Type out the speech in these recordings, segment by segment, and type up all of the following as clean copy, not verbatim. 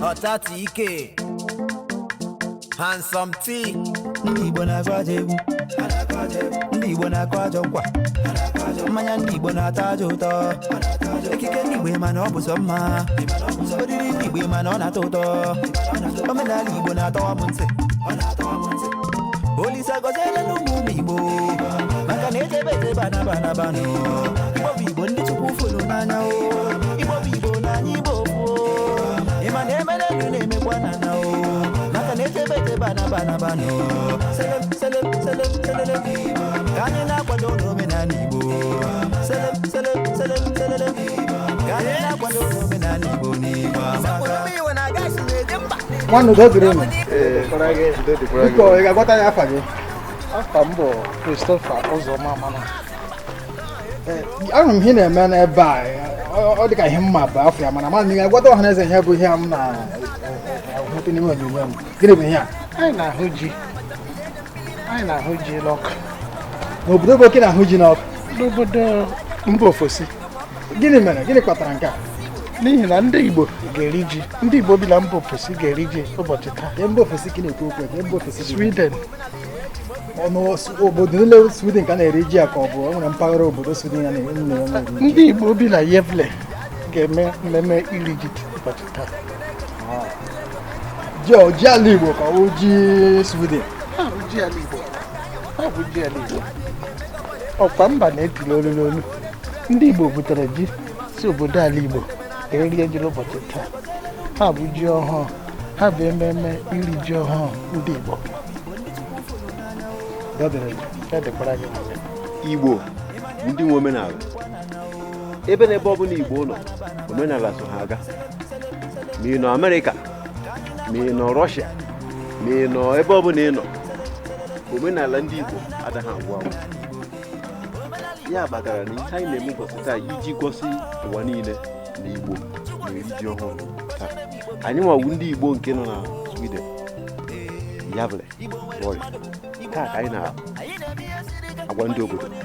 Otati Ike, Handsome T. Ndibo na kwajebu, ndibo na kwajokwa, manya ndibo na tajoto. Ekike ndibo mano busoma, odiri ndibo mano na toto. Omena ndibo na towa munse, Olisa gozela numumibo, makanete bete bana bano. Ibo bibo ndi tukufulu nanya o, ibo bibo na nyibo fo. Emane nune mekwana na o, makanete bete bana bano. Selem, kanye na kwa dono menanibo. Selem, kanye na kwa dono menanibo ni mama. One do the room. Because I got an affair. After Christopher Ozoma Mana. I'm here, man. I buy. All the guy him up after man. I got on as I have with him now. What in the Give me here. I know Huji lock. Nobody can a Huji lock. Nobody. Mbofosi. Give me a quatranca. N'ihi na ndị Igbo ga-eri ji, ndị Igbo bi na mba ofesi ga-eri ji ụbọchị taa. Mba ofesi ka na-ekwu okwu, mba ofesi Sweden. Obodo niile Sweden ka na-eri ji ka ọ bụ nwere mpaghara obodo Sweden ya na-eri. Ndị Igbo bi na Gävle ga-eme mmemme iri ji ụbọchị taa. Ji ala Igbo ka ọ ji Sweden. Ji ala Igbo. Ha bụ ji ala Igbo. Ọkwa mba na-etili olu. Ndị Igbo butere ji si obodo ala Igbo. Eri ejiri ụbọchị taa. Ha bụ ji ọhụụ. Ha bụ ememe iri ji ọhụụ ndị Igbo. Igbo ndị nwe omenala. Ebe n'ebe ọ bụla Igbo nọ, omenala so ha aga. Ma ị nọ Amerịka, ma ị nọ Rọshia, ma ị nọ ebe ọ bụla ị nọ, omenala ndị Igbo adaghị agwụ agwụ. Ya kpatara na ihe anyị na-eme ụbọchị taa iji gosi ụwa niile na Igbo na-eri ji ọhụrụ taa. Anyị nwawu ndị Igbo nke nọ na Sweden, Gävle, Norge. Taa ka anyị na-agwa ndị obodo na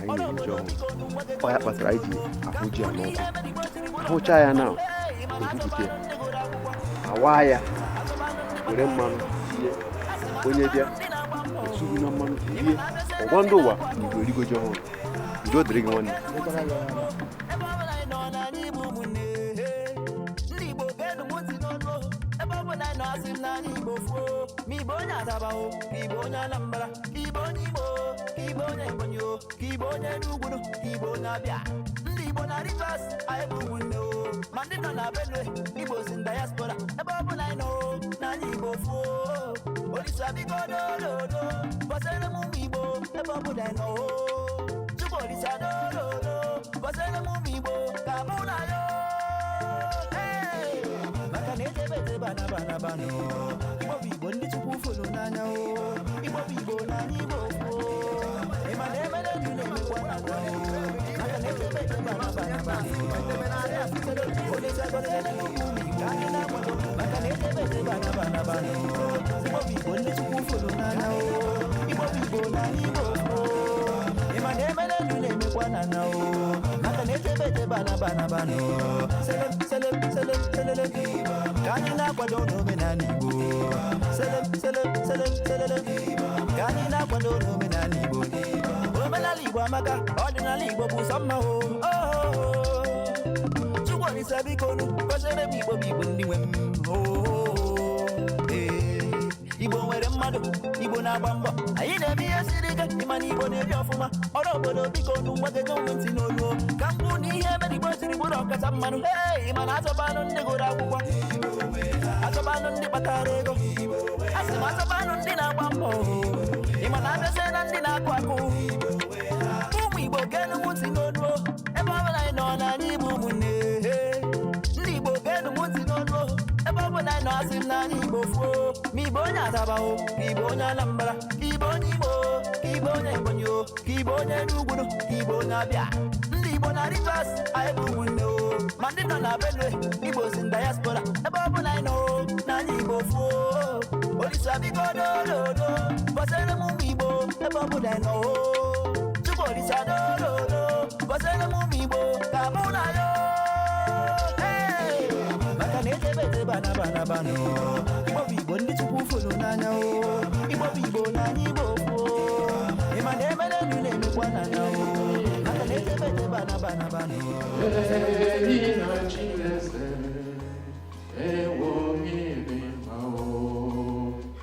anyị na-eri ji ọhụrụ. Ọ ya kpatara anyị ji afụ ji a n'ọkụ. Ahụchaa ya na ebupụta ya, awa ya, were mmanụ tinye, onye bịa osuru na mmanụ rie, ọgwa ndị ụwa na Igbo erigo ji ọhụrụ. Udo dịrị gị nwanne. Igbo nwere mmadụ, Igbo na-agba mbọ. Anyị na-eme ihe siri ike, ịmana Igbo na-ebi ọfụma. Ọrụ obodo biko nu nwoke gọọmenti n'olu. Ka m kwụ na ihe mere Igbo siri bụrụ ọkacha mmanụ. Ịmana achọbanụ ndị gụrụ akwụkwọ, achọbanụ ndị kpatara ego, asị m achọbanụ ndị na-agba mbọ. Ịmana abịazie na ndị na-akụ akụ. Ụmụ Igbo ga-enu ntị n'olu. Ebe ọ bụla anyị nọ na anyị bụ ụmụnne. Ndị Igbo ga-enu ntị n'olu. Ebe ọ bụla anyị nọ asị m na anyị Igbo fuo. Ma Igbo onye Asaba o, ka Igbo onye Anambra, ka Igbo onye Igbo, ka Igbo onye Ebonyi o, ka Igbo onye Enugu, ka Igbo onye Abịa. Ndị Igbo na Rivers, anyị bụ ụmụnne o. Ma ndị nọ na Benue, Igbo si diaspora. Ebe ọ bụla anyị nọ na anyị Igbo fuo. Olisa biko dododo, gbasara m ụmụ Igbo. Ebe ọ bụla anyị nọ Chukwu Olisa dododo, gbasara m ụmụ Igbo. Ka mụ na yo, maka na ejebe bana bana bano Igbo Igbo ndị Chukwu fụrụ n'anya o Igbo Igbo na anyị Igbo ịma na emere nụ na-emekwa n'anya o maka na etebete bana bana bano Eri na Chinese ewo ebe ma o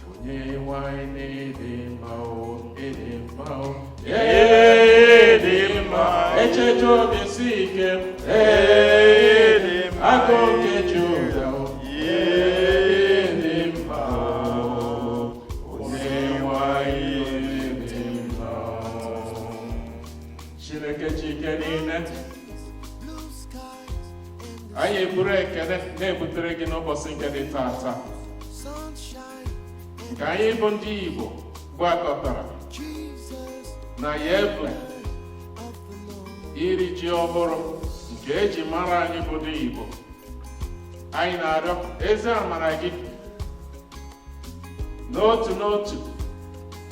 onye nwanyị ebe ma o ebe ma o ebe ma echeche obi si ike ebe aka oke Juda o ebe ma o onye nwanyị ebe ma o Chineke chike niile anyị eburu ekele na-ebutere gị n'ụbọchị nke dị taata nke anyị bụ ndị Igbo gbakọtara na Gävle Iri-Ji ọhụrụ nke eji mara anyị bụ ndị Igbo. Anyị na-arịọ eze amara gị n'otu n'otu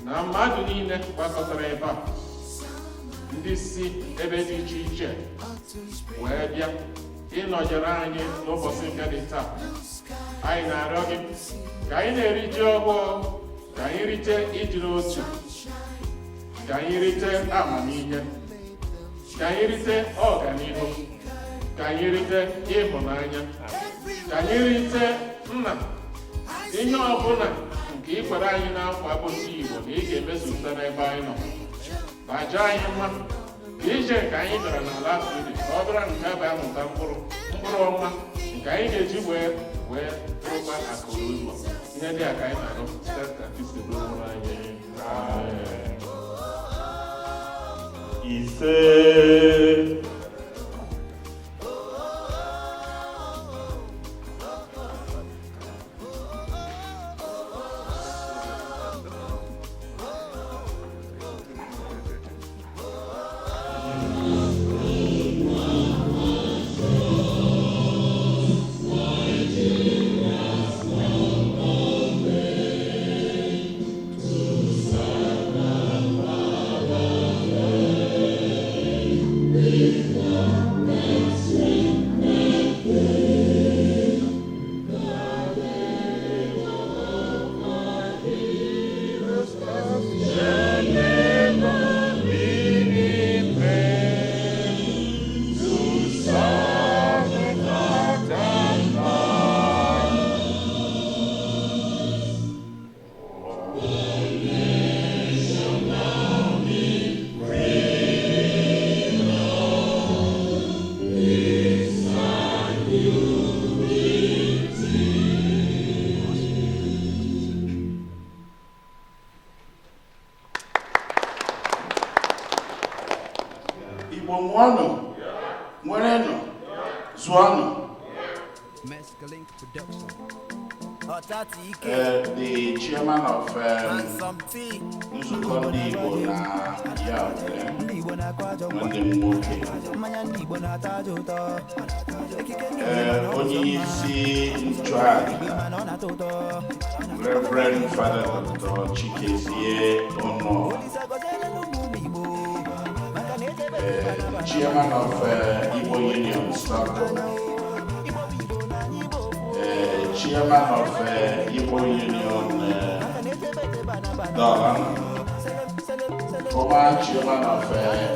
na mmadụ niile gbakọtara ebe a, ndị si ebe dị iche iche wee bịa ịnọnyere anyị n'ụbọchị nke dị taa. Anyị na-arịọ gị ka anyị na-eri ji ọhụụ, ka anyị rite ịdị n'otu, ka anyị rite amamihe, ka anyị rite ọganihu, ka anyị rite ịhụnanya, ka anyị rite nna ihe ọbụla nke ị kwere anyị na nkwa bụ ndị Igbo na ị ga-emezupụta n'ebe anyị nọ. Baja anyị mma ka ije nke anyị bịara n'ala Afrịka ka ọ bịara nke bụ amụta mkpụrụ ọma nke anyị ga-eji wee rụkwa akụrụ ụzọ. Ihe dị a ka anyị na-arụ site ka isi bụrụ anyị. Ise Igbo mụọnụ, nwerenụ, zụọnụ. The chairman of NZUKO ndị Igbo na Gävle, nwanne m nwoke. Onye isi nchụaja, Reverend Father Dr. Chikezie Ono, chairman of Igbo Union Stockholm, chairman of Igbo Union Dalana, former chairman of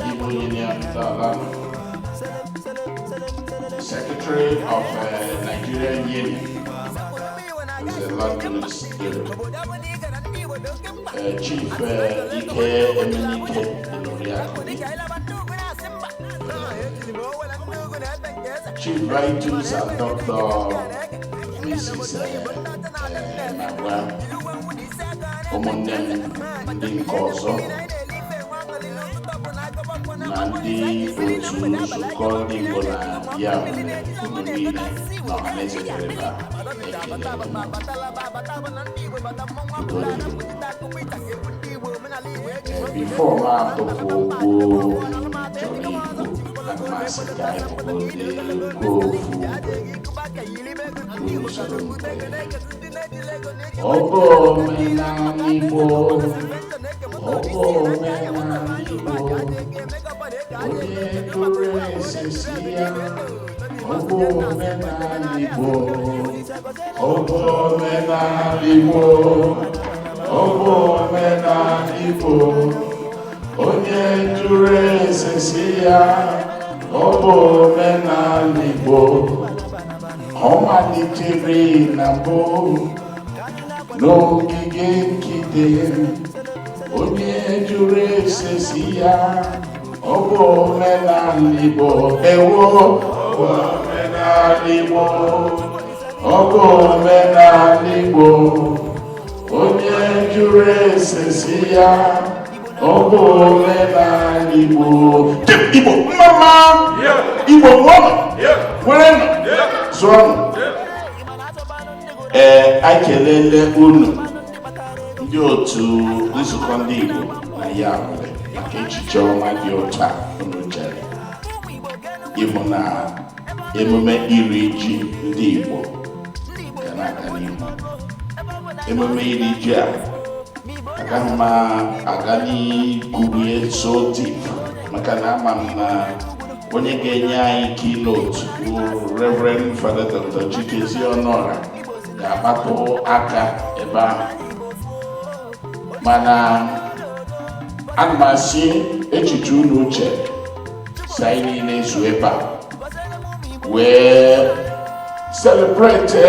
Igbo Union Dalana, secretary of Nigerian Union with the London Spirit, Chief Ike Emenike Iloriakudi, Chief Vitus and Dr. Mrs. Nagwa, ụmụnne m ndị nke ọzọ na ndị otu nzukọ ndị Igbo na Gävle unu niile na ọhaneze Yoruba ekele before m atụpụ okwu chọrọ ikwu aga m asị ka anyị kwuo usoro ọ bụ omenala Igbo, ọ bụ omenala Igbo, onye tụrụ esesi ya, ọ bụ omenala Igbo, Omenalibo, omenalibo, onye jụrụ ese si ya, omenalibo, ọ malitere na mbụ n'ogige nkịtị, onye jụrụ ese si ya, omenalibo, ewo, omenalibo. Omenalibo, onye jụrụ ese si ya, omenalibo. Igbo mama, Igbo nwana, nwere nọ, zụọ nọ. Anyị kelele unu ndị otu nzukọ ndị Igbo na ya nwere maka echiche ọma dị otu a unu chere. Ịbụ na emume Iri-Ji ndị Igbo emume Iri-Ji a agaghị m aga n'igwurie so deep maka na ama m na onye ga-enye anyị keynote bụ Reverend Father Dr. Chikezie Ọnụọra ga-akpapụ aka ebe ahụ, mana ana m asị echiche unu uche si anyị niile ezu ebe a wee celebrate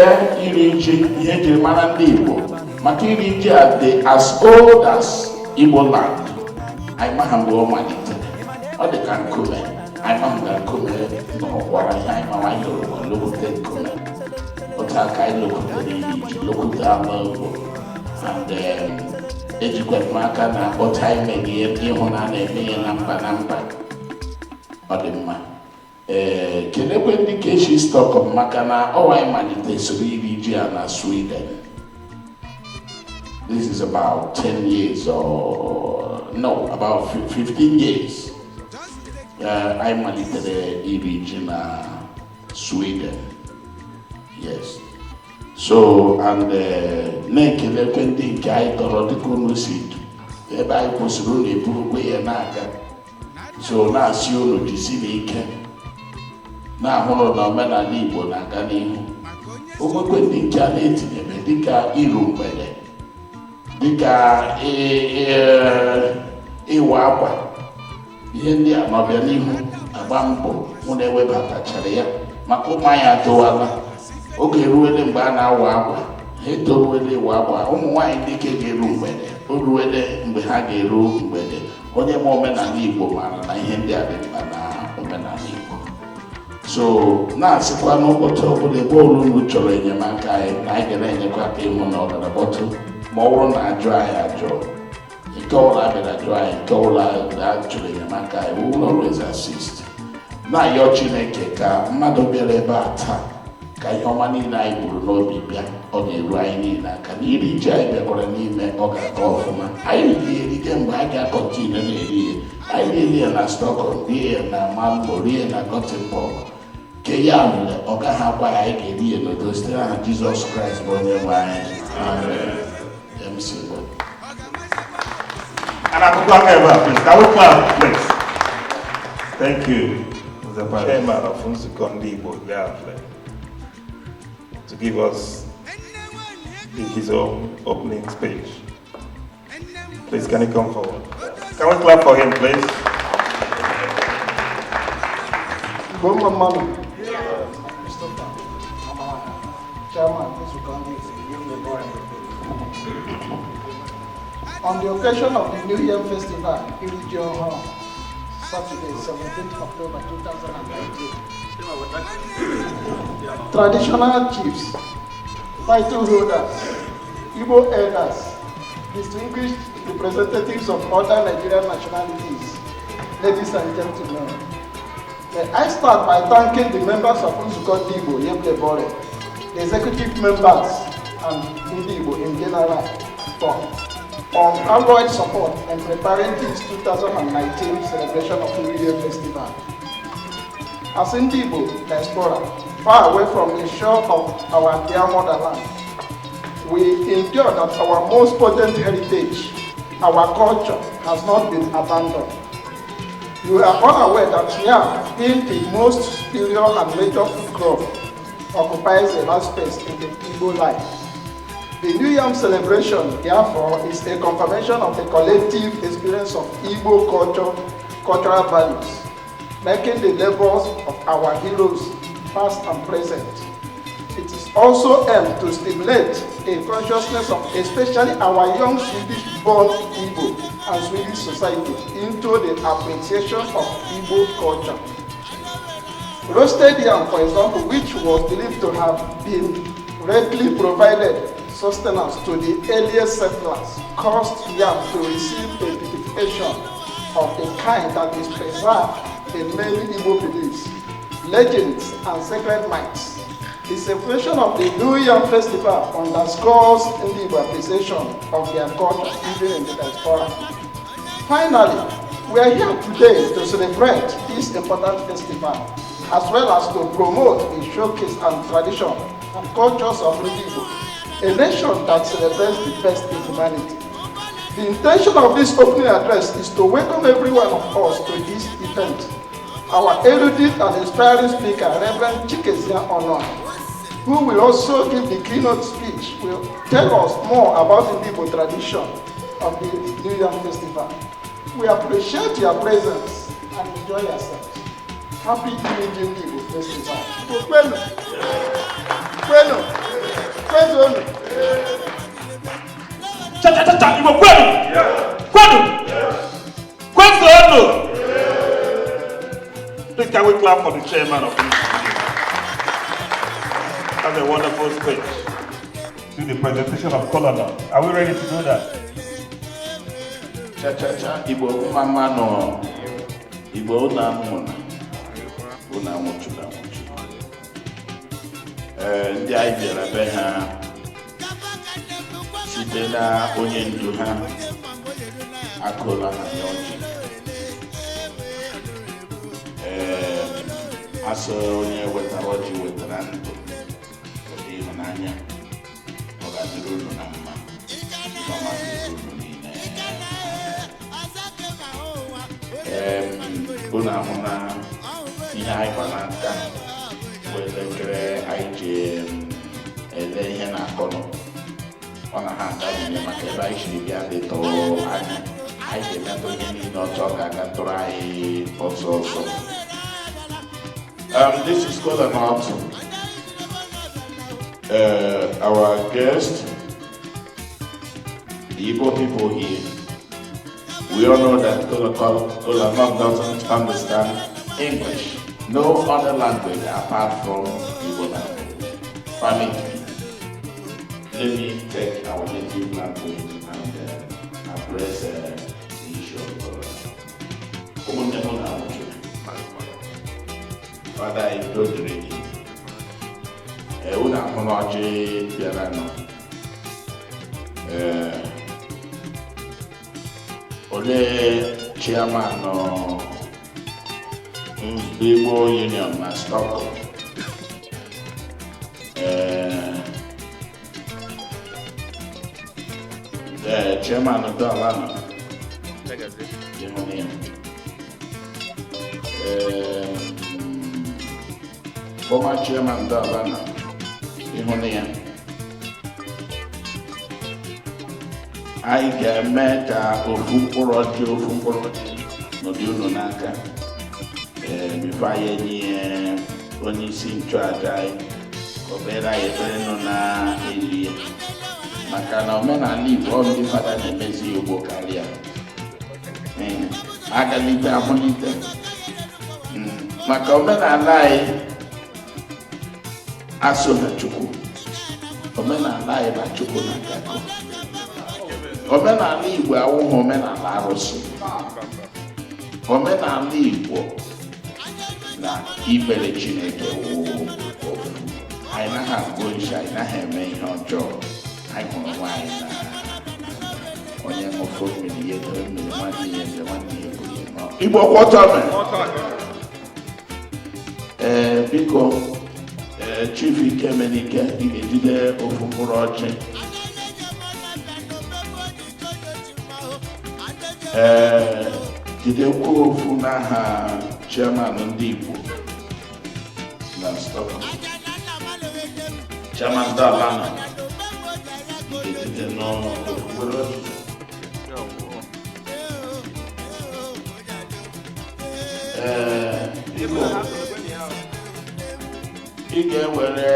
Iri-Ji ihe jiri mara ndị Igbo maka Iri-Ji a dị as old as Igbo land. Anyị maha mgbe ọ malitere, ọ dị ka nkume, anyị maha mgbe nkume nọkwara ihe anyị mawa anyị lokwute nkume otu aka anyị lokwutere Iri-Ji lokwute ama Igbo and ejikwa m aka na otu anyị meghe ịhụ na na-eme ihe na mba ọ dị mma. Kelekwe ndị keshi Stockholm maka na ọwa anyị malitere soro Iri-Ji a na Sweden. This is about 10 years or no, about 15 years. I malitere Iri-Ji na Sweden. Yes. So, and na-ekelekwe ndị nke anyị tọrọ dịka unu si ebe anyị kwụsịrị unu eburukwe ya na-aga. So, na-asị unu jisi n'ike na-ahụrụ na omenala Igbo na-aga n'ihu. Onwekwe ndị nke a na-etinyebe dịka iru mgbede, dịka ịwa akwa, ihe ndị a n'ọbịa n'ihu agba mbọ mụ na-ewebatachara ya maka ụmụ anyị atụwala. Oge eruwele mgbe a na-awa akwa, ha etoruwele ịwa akwa. Ụmụ nwaanyị dike ga-eru mgbede, o ruwele mgbe ha ga-eru mgbede. Onye ma omenala Igbo mara na ihe ndị a dị mkpa na omenala Igbo. So na-asịkwa n'ụbọchị ọbụla ebe unu chọrọ enyemaka anyị na anyị ga na-enyekwa aka ịhụ na ọ gara bọtụ ma ọ bụrụ na ajụ anyị ajụ nke ọbụla abịara ajụ anyị nke ọbụla chọrọ enyemaka anyị, we will always assist. Na-ayọ Chineke ka mmadụ bịara ebe a taa ka ihe ọma niile anyị buru n'obi bịa, ọ ga-eru anyị niile aka na Iri-Ji anyị bịakwara n'ime ọ ga-aga ọfụma. Anyị riri mgbe anyị ga-akọntinu na-eri ya. Anyị rie ya na Stockholm, rie ya na Malmo, rie na Gothenburg. Ke ya mere ọ gaghị agwa ya anyị ga-eri ya n'udo site n'aha Jizọs Kraịst bụ onye nwe anyị. Amen. MC. And I could go ever, please. Can we clap, please? Thank you, the chairman of NZUKO Gävle, to give us his own opening speech. Please, can he come forward? Can we clap for him, please? On the occasion of the New Year Festival, Iri-Ji Saturday, 17th October 2019, traditional chiefs, title holders, Igbo elders, distinguished representatives of other Nigerian nationalities, ladies and gentlemen, I start by thanking the members of NZUKO Gävle, the executive members and NDI-IGBO in general for unalloyed support in preparing this 2019 celebration of Iri-Ji Festival. As NDI-IGBO diaspora, far away from the shore of our dear motherland, we endure that our most potent heritage, our culture, has not been abandoned. You are all aware that yam, being the most superior and major food crop, occupies a large space in the Igbo life. The New Yam celebration, therefore, is a confirmation of the collective experience of Igbo cultural values, making the labors of our heroes, past and present. It is also aimed to stimulate a consciousness of especially our young Swedish-born Igbo and Swedish society into the appreciation of Igbo culture. Roasted yam, for example, which was believed to have been readily provided sustenance to the earliest settlers, caused yam to receive a beautification of the kind that is preserved in many Igbo beliefs, legends, and sacred myths. The celebration of the New Yam Festival underscores the Igbo appreciation of their culture, even in the diaspora. Finally, we are here today to celebrate this important festival, as well as to promote the showcase and tradition and cultures of Igbo, a nation that celebrates the best in humanity. The intention of this opening address is to welcome every one of us to this event. Our erudite and inspiring speaker, Reverend Chikezia Onon, who will also give the keynote speech, will tell us more about the Igbo tradition of the New Yam Festival. We appreciate your presence and enjoy yourselves. Happy New Igbo Festival. Kwenu. Kwenu. Kwenu. Cha-cha-cha-cha, Igbo kwenu! Kwenu! Kwenu! Please can we clap for the chairman of this? Have a wonderful speech. Do the presentation of Colonel. Are we ready to do that? Cha-cha-cha, Igbo mama no. Igbo una-muna. Una-muchu. Ndị anyị bịara be ha site na onye ndu ha akụla ha n'ọjị. Asọ onye wetara ọjị wetara ndụ, ụdị ịhụnanya, ọ ga-adịrị unu na mma, mama dịrị unu niile. Unu ahụ na ihe anyị gba n'aka bụ elekere anyị ji ele ihe na-akọnụ. Ọ na ha aga maka ebe anyị siri bịa dịtọ anya, anyị ga-emetụ ihe niile ọchọ ka aga tụrụ anyị ọsọ. This is called an autumn. Our guest, the Igbo people here, we all know that Kola doesn't understand English, no other language apart from Igbo language. Family, let me take our native language and address the issue of Father, I don't read it. Una honoji piano. Ole chairman no Igbo Union na Stockholm. Chairman of the Alana. Former chairman of the Alana. I ga-eme ka ofu mkpụrụ ọjị n'ụdị unu n'aka bifo anyị enyi onye isi nchụaja anyị obere anyị ebere nọ na-eri ya maka na omenala Igbo ndị fada na-emezi Igbo karịa agalite ahụlite maka omenala anyị asụghị Chukwu, omenala anyị bụ Chukwu na nkakọ. Omenala Igbo awụghị omenala arụsị. Omenala Igbo na ikpere Chineke wụ ofu. Anyị naghị agụ isi, anyị naghị eme ihe ọjọọ. Anyị hụrụ nwaanyị na onye ṅụfọ mmiri ya dere mmiri nwanne ya eze nwanne ya buru ya. Igbo kwọtọ biko Chief Ikemenike, ị ga-ejide ofu mkpụrụ ọjị. Jidekwa ofu n'aha chairman ndị Igbo na Stockholm. Chairman Dalana. Ị ga-ewere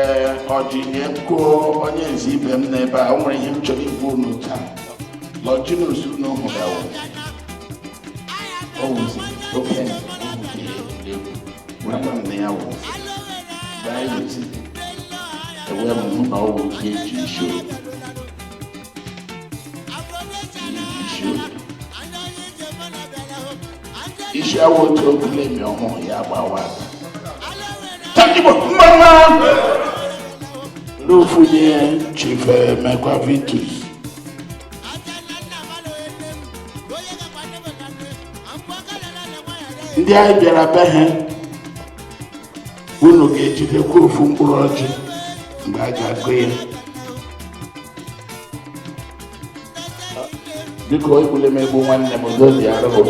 ọjị nye kụọ onye nzi ibe m n'ebe a. O nwere ihe m chọrọ ikwu unu taa. Lọjinus unu hụrụ ya o wuzi oke nwekwa m na ya wụ baịlụti ewe m hụ na ọ wụ ihe eji isi awụ otu okulemi ọhụụ ya gbawa Takibo mama Lofunye Chief Mekwa Vitus ndị anyị bịara be ha unu ga-ejidekwa ofu mkpụrụ ọjị mgbe a ga-agụ ya dịka egbule m egbu nwanne m ozi arụrụ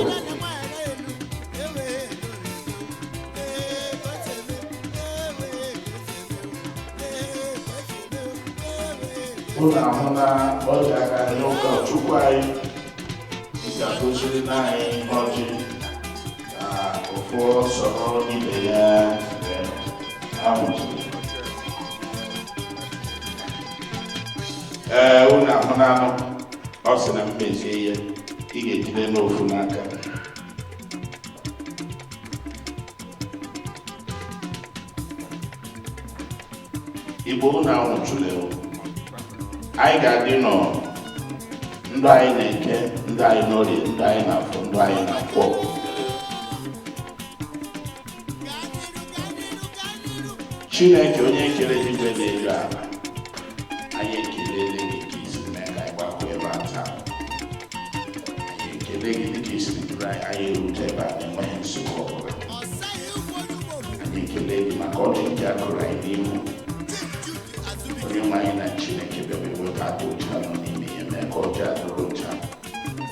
ụlọ ahụ na ọjị aga n'ụka Chukwu anyị ga-agosiri n'anyị ọjị na ofu sọrọ ibe ya amụsiri ụlọ ahụ na anụ ọ sị na mmezie ya ị ga-ejide n'ofu n'aka Igbo ụlọ ahụ chụrụ anyị ga-adị nọ ndụ anyị na-eke ndụ anyị n'orie ndụ anyị na-afọ ndụ anyị na-akwọ Chineke onye kere igwe na-elu ala anyị ekelele gị ka isi mee ka anyị gbakọ ebe a taa anyị ekele gị dịka isi duru anyị erute ebe a na-enweghị nsogbu ọbụla anyị ekele gị maka ọrụ nke a kụrụ anyị n'ihu onye nwe anyị na Chineke bịara ewepụ ụcha nọ n'ime ya mee ka ọjọọ adịrị ụcha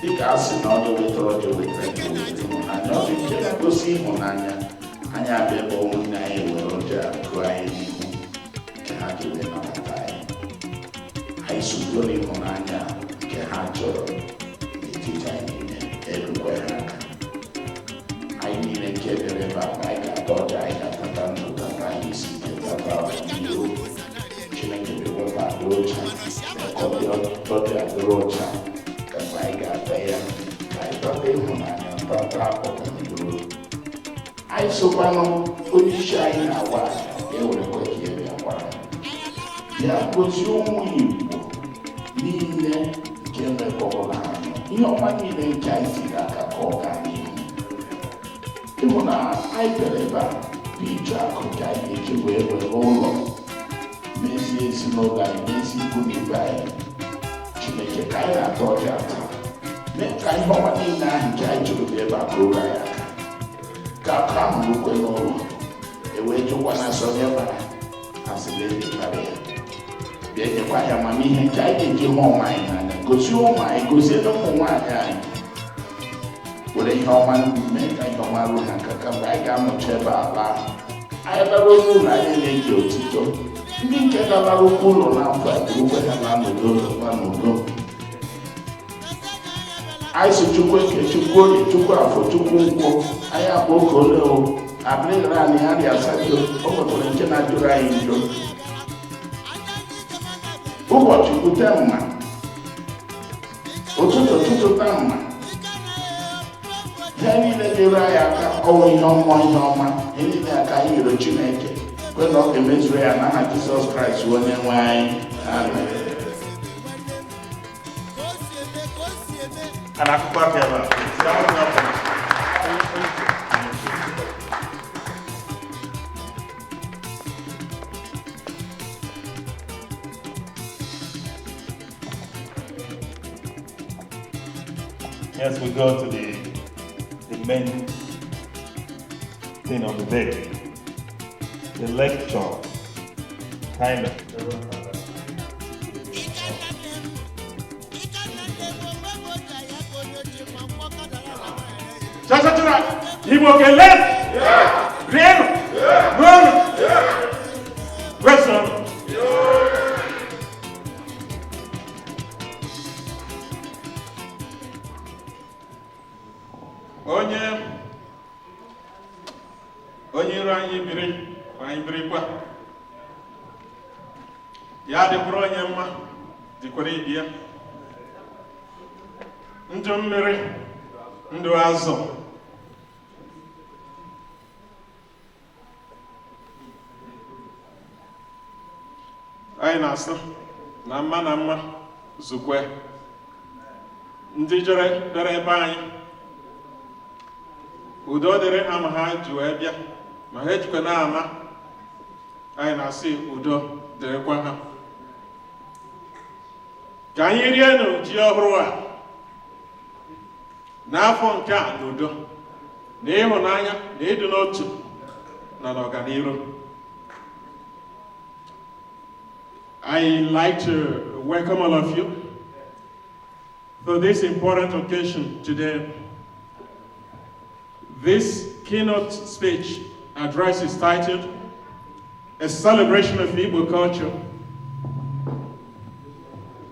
dịka a sị na onye wetara ọjọọ wetara nke wetara ịhụnanya ọ dị nke na-egosi ịhụnanya anyị abịa ebe ụmụnne anyị were ọjọọ akụ anyị n'ihu nke ha ga-eme nabata anyị sogbuo n'ịhụnanya nke ha chọrọ n'etiti anyị niile erukwa ha aka anyị niile nke bịara ebe a anyị ga-ata ọjọọ anyị ga-atata ndụ tata anyị isi nke tata ọdịnihu Chineke wepụ adị ụcha ekọdị ọdị adịrị ụcha ka mgbe anyị ga-ata ya ka anyị tata ịhụnanya tata ọganihu anyị sokwanụ onye isi anyị na-agwa ewerekwa ka ya bịa gwara ya gozie ụmụ Igbo niile nke mekọbụla anyị ihe ọma niile nke anyị tiri aka ka ọ gaa n'ihu ịhụ na anyị bịara ebe a bụ ije akụ ka anyị eji wee were ụlọ mezie ezinụlọ anyị mezie ikwu na ibe anyị Chineke ka anyị na-atọ ọjị ata mee ka ihe ọma niile ahụ nke anyị jụrụ bụ ebe a bụrụ anyị aka ka aka ahụ rukwe n'ụlọ ewee jụkwa na asọ onye bara asịrị ejikara ya bịa nyekwa ya amamihe nke anyị ga-eji hụ ụmụ anyị n'anya gozie ụmụ anyị goziere ụmụ nwaanyị anyị were ihe ọma mee ka ihe ọma ruo ha nka ka mgbe anyị ga-amụcha ebe a laa anyị lara onye ụlọ anyị na-eji otito ndị nke galara ụkwụ ụlọ n'afọ a bụrụkwa ha na n'udo n'udo anyị si Chukwu eke Chukwu oge Chukwu afọ Chukwu nkwụ anyị abụ oge ole o abịrịghara anyị ha dị asatọ o nwekwara nke na-ajụrụ anyị njọ ụbọchị bute mma ụtụtụ ta mma ihe niile dịrị anyị aka ọnwụ ihe ọma ihe niile aka anyị yiri Chineke kwe na ọ ga-emezuru ya n'aha Jizọs Kraịst onye nwe anyị. Amen. Yes, we go to the main thing of the day, the lecture, kind of. Sasachura, Igbo can left, real, run, restaurant. anyị biri ma anyị birikwa. Ya dịkwara onye mma dịkwara ibi ya. Ndụ mmiri, ndụ azụ. Anyị na-asị na mma zukwe. Ndị bịara ebe anyị, udo dịrị ha ma ha ji wee bịa, ma ha ejikwa na-ama. Anyị na-asị udo dịrịkwa ha. Ka anyị rienụ ji ọhụrụ a n'afọ nke a n'udo, na ịhụnanya, na ịdị n'otu, na n'ọganihu. I'd like to welcome all of you for this important occasion today. This keynote speech address is titled, A Celebration of Igbo Culture,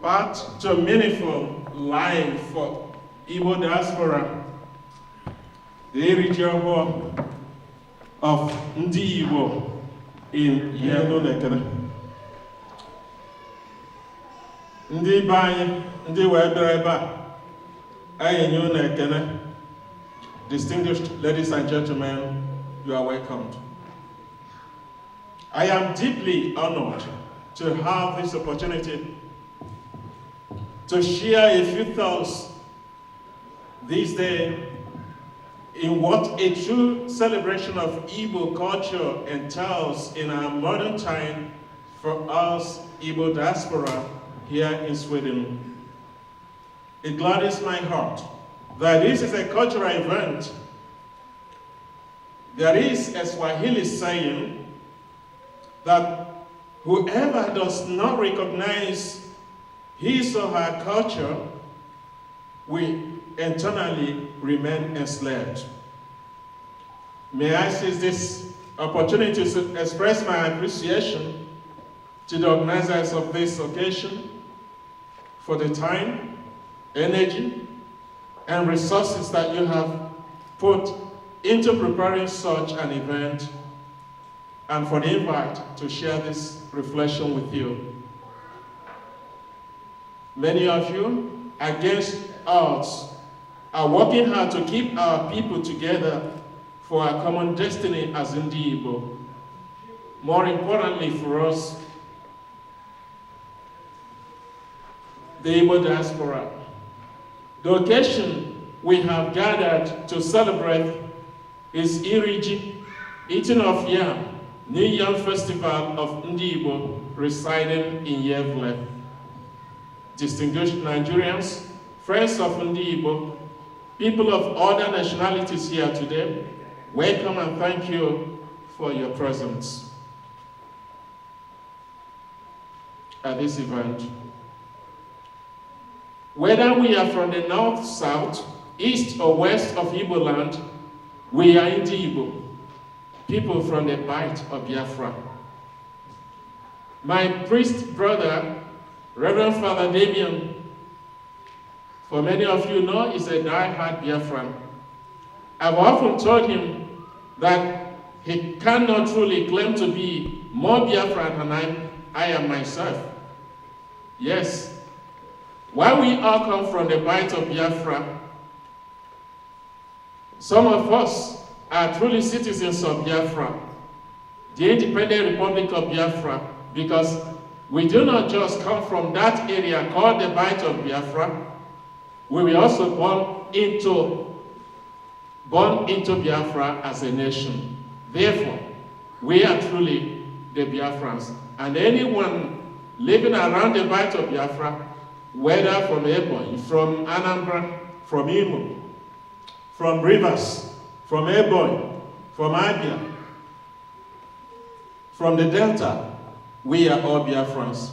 Part to Meaningful Life for Igbo Diaspora, the Iri-Ji of NDI-IGBO in Gävle. Ndị be anyị, ndị wee bịara ebe a, anyị nye unu ekele. Distinguished ladies and gentlemen, you are welcomed. I am deeply honored to have this opportunity to share a few thoughts this day in what a true celebration of Igbo culture entails in our modern time for us Igbo diaspora here in Sweden. It gladdens my heart that this is a cultural event. There is a Swahili saying that whoever does not recognize his or her culture will eternally remain enslaved. May I seize this opportunity to express my appreciation to the organizers of this occasion for the time, energy, and resources that you have put into preparing such an event, and for the invite to share this reflection with you. Many of you, against odds, are working hard to keep our people together for our common destiny as NDI-IGBO. More importantly for us, the Igbo diaspora. The occasion we have gathered to celebrate is Iri-Ji, eating of yam, New Yam Festival of NDI-IGBO residing in Gävle. Distinguished Nigerians, friends of NDI-IGBO, people of other nationalities here today, welcome and thank you for your presence at this event. Whether we are from the north, south, east, or west of Igbo land, we are NDI-IGBO, people from the Bight of Biafra. My priest brother, Reverend Father Damien, for many of you know, is a die-hard Biafran. I've often told him that he cannot truly claim to be more Biafran than I am myself. Yes, while we all come from the Bight of Biafra, some of us are truly citizens of Biafra, the Independent Republic of Biafra, because we do not just come from that area called the Bight of Biafra, we were also born into Biafra as a nation. Therefore, we are truly the Biafrans. And anyone living around the Bight of Biafra, whether from Ebonyi, from Anambra, from Imo, from Rivers, from Ebonyi, from Abia, from the Delta, we are all Biafrans.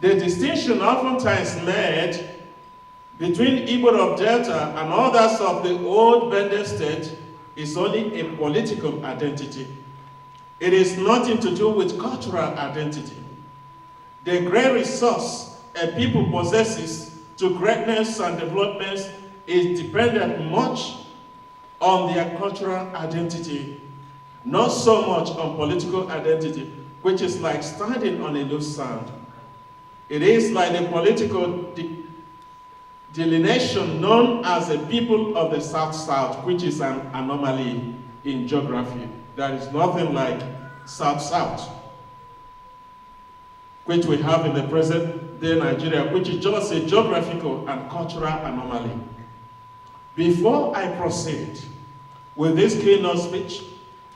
The distinction oftentimes made between Igbo of Delta and others of the old Bende state is only a political identity. It is nothing to do with cultural identity. The great resource a people possesses to greatness and development is dependent much on their cultural identity. not so much on political identity, which is like standing on a loose sand. It is like the political delineation known as the people of the South-South, which is an anomaly in geography. There is nothing like South-South, which we have in the present day Nigeria, which is just a geographical and cultural anomaly. Before I proceed with this keynote speech,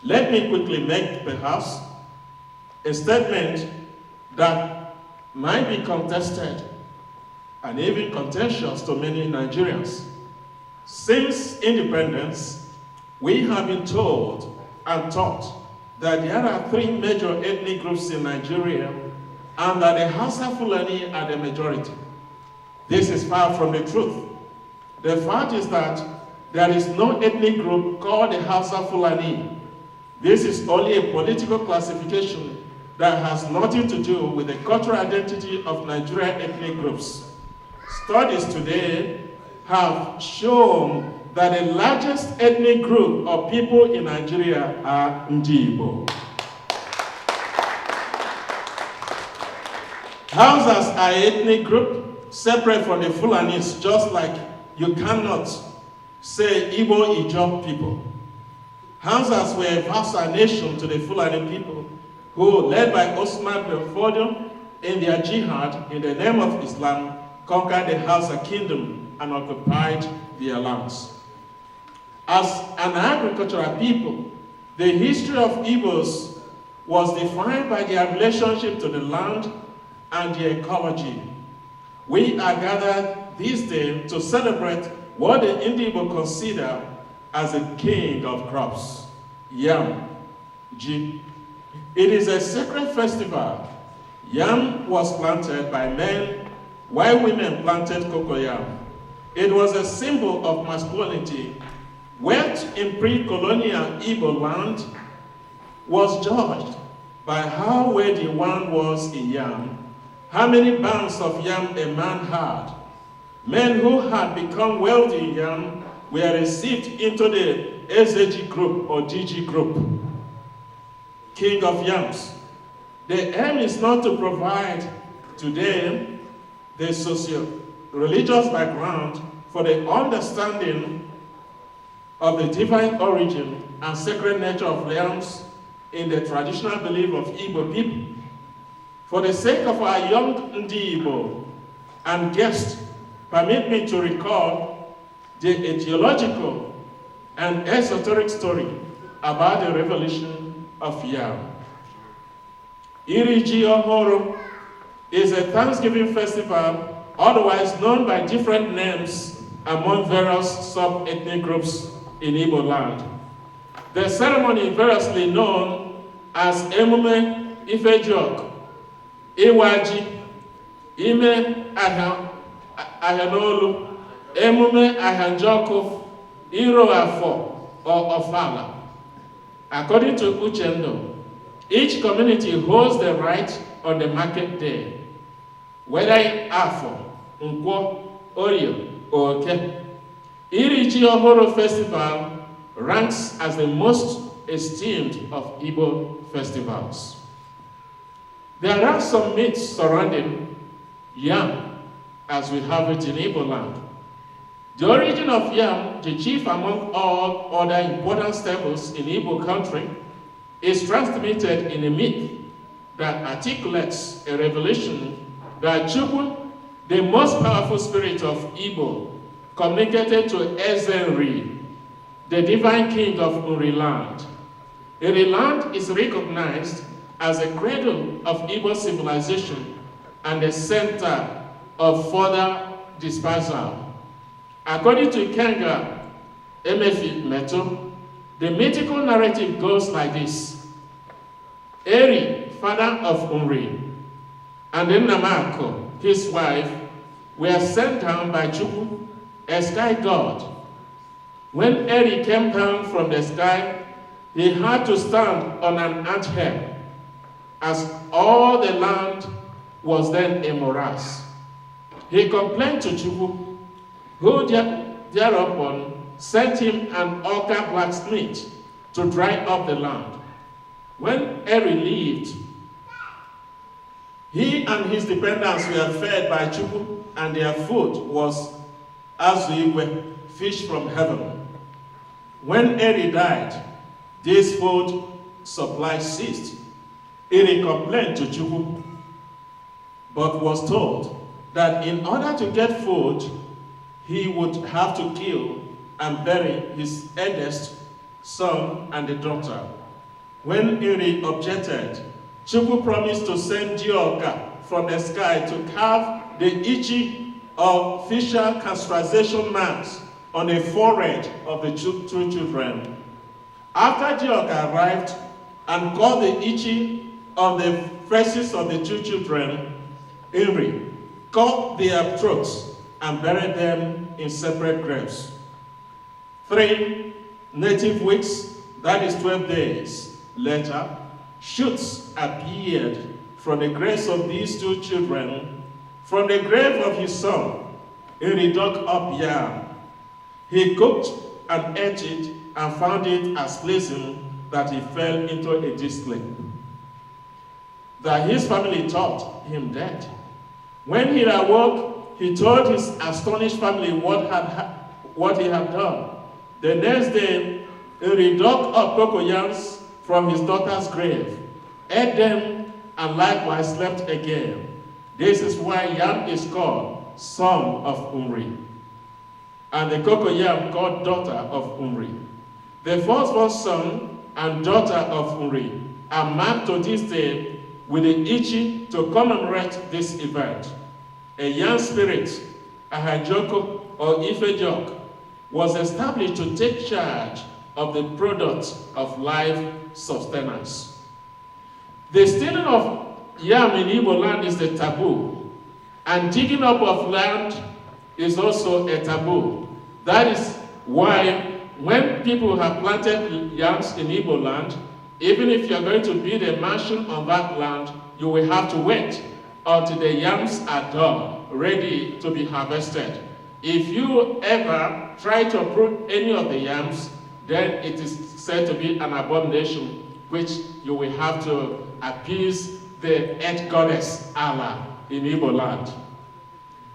let me quickly make perhaps a statement that might be contested and even contentious to many Nigerians. Since independence, we have been told and taught that there are 3 major ethnic groups in Nigeria and that the Hausa Fulani are the majority. This is far from the truth. The fact is that there is no ethnic group called the Hausa Fulani. This is only a political classification that has nothing to do with the cultural identity of Nigerian ethnic groups. Studies today have shown that the largest ethnic group of people in Nigeria are NDI-IGBO. Hausas are an ethnic group separate from the Fulanis, just like you cannot say Igbo-Ijaw people. Hausas were a vassal nation to the Fulani people who, led by Osman bin Fodio in their jihad in the name of Islam, conquered the Hausa kingdom and occupied their lands. As an agricultural people, the history of Igbos was defined by their relationship to the land and the ecology. We are gathered this day to celebrate what the NDI-IGBO consider as a king of crops, Iri-Ji. It is a sacred festival. Yam was planted by men, while women planted cocoyam. It was a symbol of masculinity. Wealth in pre-colonial Igbo land was judged by how wealthy one was in yam, how many bands of yam a man had. Men who had become wealthy in yam were received into the NZUKO group or DG group, king of yams. The aim is not to provide today the socio-religious background for the understanding of the divine origin and sacred nature of yams in the traditional belief of Igbo people. For the sake of our young NDI-IGBO and guests, permit me to recall the etiological and esoteric story about the revolution of yam. Iri-Ji is a Thanksgiving festival, otherwise known by different names among various sub-ethnic groups in Igbo land. The ceremony variously known as Emume Ifejok, Iwaji, Ime Ahanolu, Emume Ahanjoko, Iro Afo, or Ofala. According to Uchendo, each community holds the right on the market day, whether Afo, Nkwo, Orio, or Oke. Iri-Ji Festival ranks as the most esteemed of Igbo festivals. There are some myths surrounding yam as we have it in Igbo land. The origin of yam, the chief among all other important staples in Igbo country, is transmitted in a myth that articulates a revelation that Chukwu, the most powerful spirit of Igbo, communicated to Ezenri, the divine king of Uri land. Uri land is recognized as a cradle of Igbo civilization and a center of further dispersal. According to Kenga Emefi Meto, the mythical narrative goes like this. Eri, father of Umri, and Namako, his wife, were sent down by Chukwu, a sky god. When Eri came down from the sky, he had to stand on an anthill, as all the land was then a morass. He complained to Chukwu, who thereupon sent him an Oka blacksmith to dry up the land. When Eri lived, he and his dependents were fed by Chukwu, and their food was NZUKO, fish from heaven. When Eri died, this food supply ceased. Eri complained to Chukwu, but was told that in order to get food, he would have to kill and bury his eldest son and the daughter. When Eri objected, Chukwu promised to send Dioka from the sky to carve the Iri-Ji or facial castration marks on the forehead of the two children. After Dioka arrived and caught the Iri-Ji on the faces of the two children, Iri cut their throats and buried them in separate graves. 3 native weeks, that is 12 days later, shoots appeared from the graves of these two children. From the grave of his son, Iri dug up yam. He cooked and ate it and found it as pleasing that he fell into a deep sleep. That his family thought him dead. When he awoke, he told his astonished family what he had done. The next day, Iri dug up cocoyams from his daughter's grave, ate them, and likewise slept again. This is why yam is called son of Umri, and the cocoyam called daughter of Umri. The firstborn son and daughter of Umri are marked to this day with the Iri-Ji to commemorate this event. A young spirit, a Hajoko or Ifejok, was established to take charge of the products of life sustenance. The stealing of yam in Igbo land is a taboo, and digging up of land is also a taboo. That is why when people have planted yams in Igbo land, even if you're going to build a mansion on that land, you will have to wait until the yams are done, ready to be harvested. If you ever try to uproot any of the yams, then it is said to be an abomination, which you will have to appease the earth goddess Allah in Igbo land.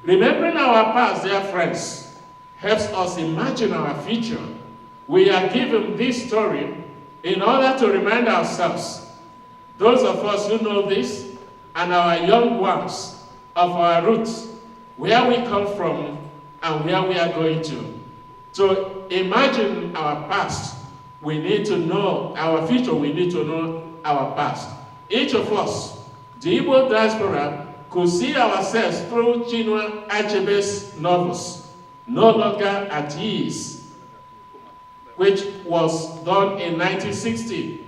Remembering our past, dear friends, helps us imagine our future. We are given this story in order to remind ourselves, those of us who know this, and our young ones, of our roots, where we come from and where we are going to. To imagine our past, we need to know our future, we need to know our past. Each of us, the Igbo diaspora, could see ourselves through NDI-IGBO's novels, No Longer at Ease, which was done in 1960.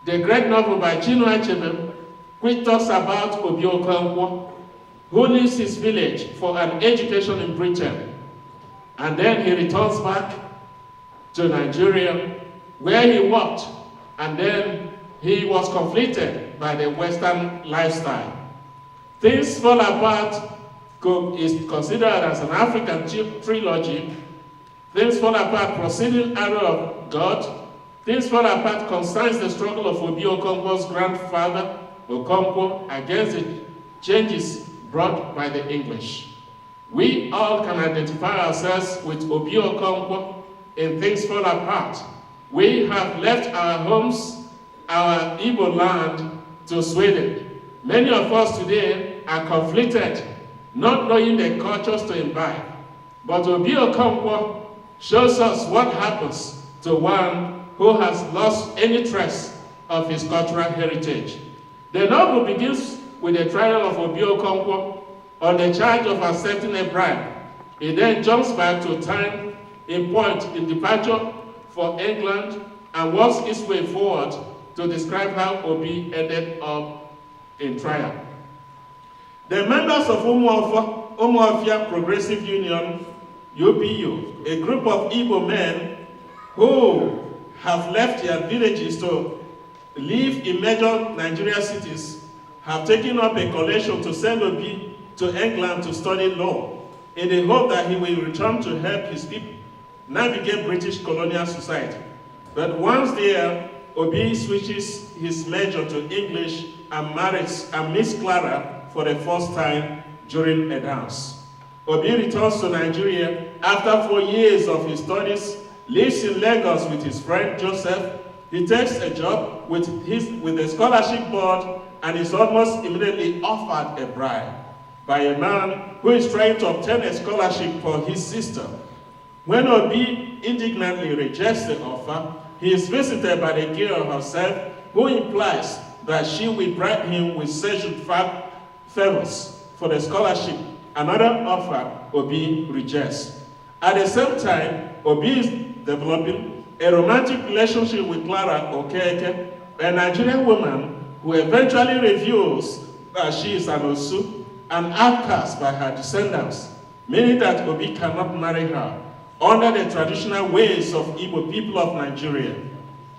The great novel by NDI-IGBO, which talks about Obi Okonkwo, who leaves his village for an education in Britain. And then he returns back to Nigeria, where he worked, and then he was conflicted by the Western lifestyle. Things Fall Apart is considered as an African trilogy. Things Fall Apart, Proceeding Arrow of God. Things Fall Apart concerns the struggle of Obi Okonkwo's grandfather, Okonkwo, against the changes brought by the English. We all can identify ourselves with Obi Okonkwo in Things Fall Apart. We have left our homes, our Igbo land, to Sweden. Many of us today are conflicted, not knowing the cultures to imbibe. But Obi Okonkwo shows us what happens to one who has lost any trace of his cultural heritage. The novel begins with the trial of Obi Okonkwo on the charge of accepting a bribe. It then jumps back to time in point in departure for England and works its way forward to describe how Obi ended up in trial. The members of Umuofia Progressive Union, UPU, a group of Igbo men who have left their villages to live in major Nigerian cities, have taken up a coalition to send Obi to England to study law in the hope that he will return to help his people navigate British colonial society. But once there, Obi switches his major to English and meets Clara for the first time during a dance. Obi returns to Nigeria after 4 years of his studies, lives in Lagos with his friend Joseph. He takes a job with the scholarship board and is almost immediately offered a bribe by a man who is trying to obtain a scholarship for his sister. When Obi indignantly rejects the offer, he is visited by the girl herself, who implies that she will bribe him with sexual favors for the scholarship. Another offer Obi rejects. At the same time, Obi is developing a romantic relationship with Clara Okeke, a Nigerian woman who eventually reveals that she is an Osu, an outcast by her descendants, meaning that Obi cannot marry her under the traditional ways of Igbo people of Nigeria.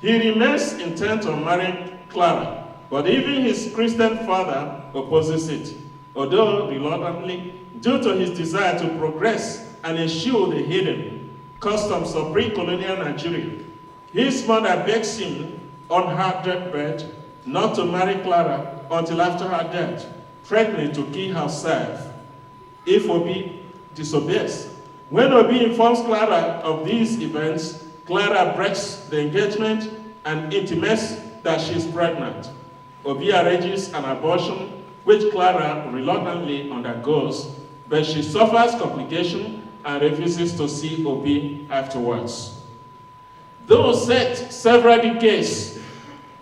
He remains intent on marrying Clara, but even his Christian father opposes it, although reluctantly, due to his desire to progress and eschew the hidden customs of pre-colonial Nigeria. His mother begs him on her deathbed not to marry Clara until after her death, threatening to kill herself if Obi disobeys. When Obi informs Clara of these events, Clara breaks the engagement and intimates that she is pregnant. Obi arranges an abortion, which Clara reluctantly undergoes, but she suffers complications and refuses to see Obi afterwards. Though set several decades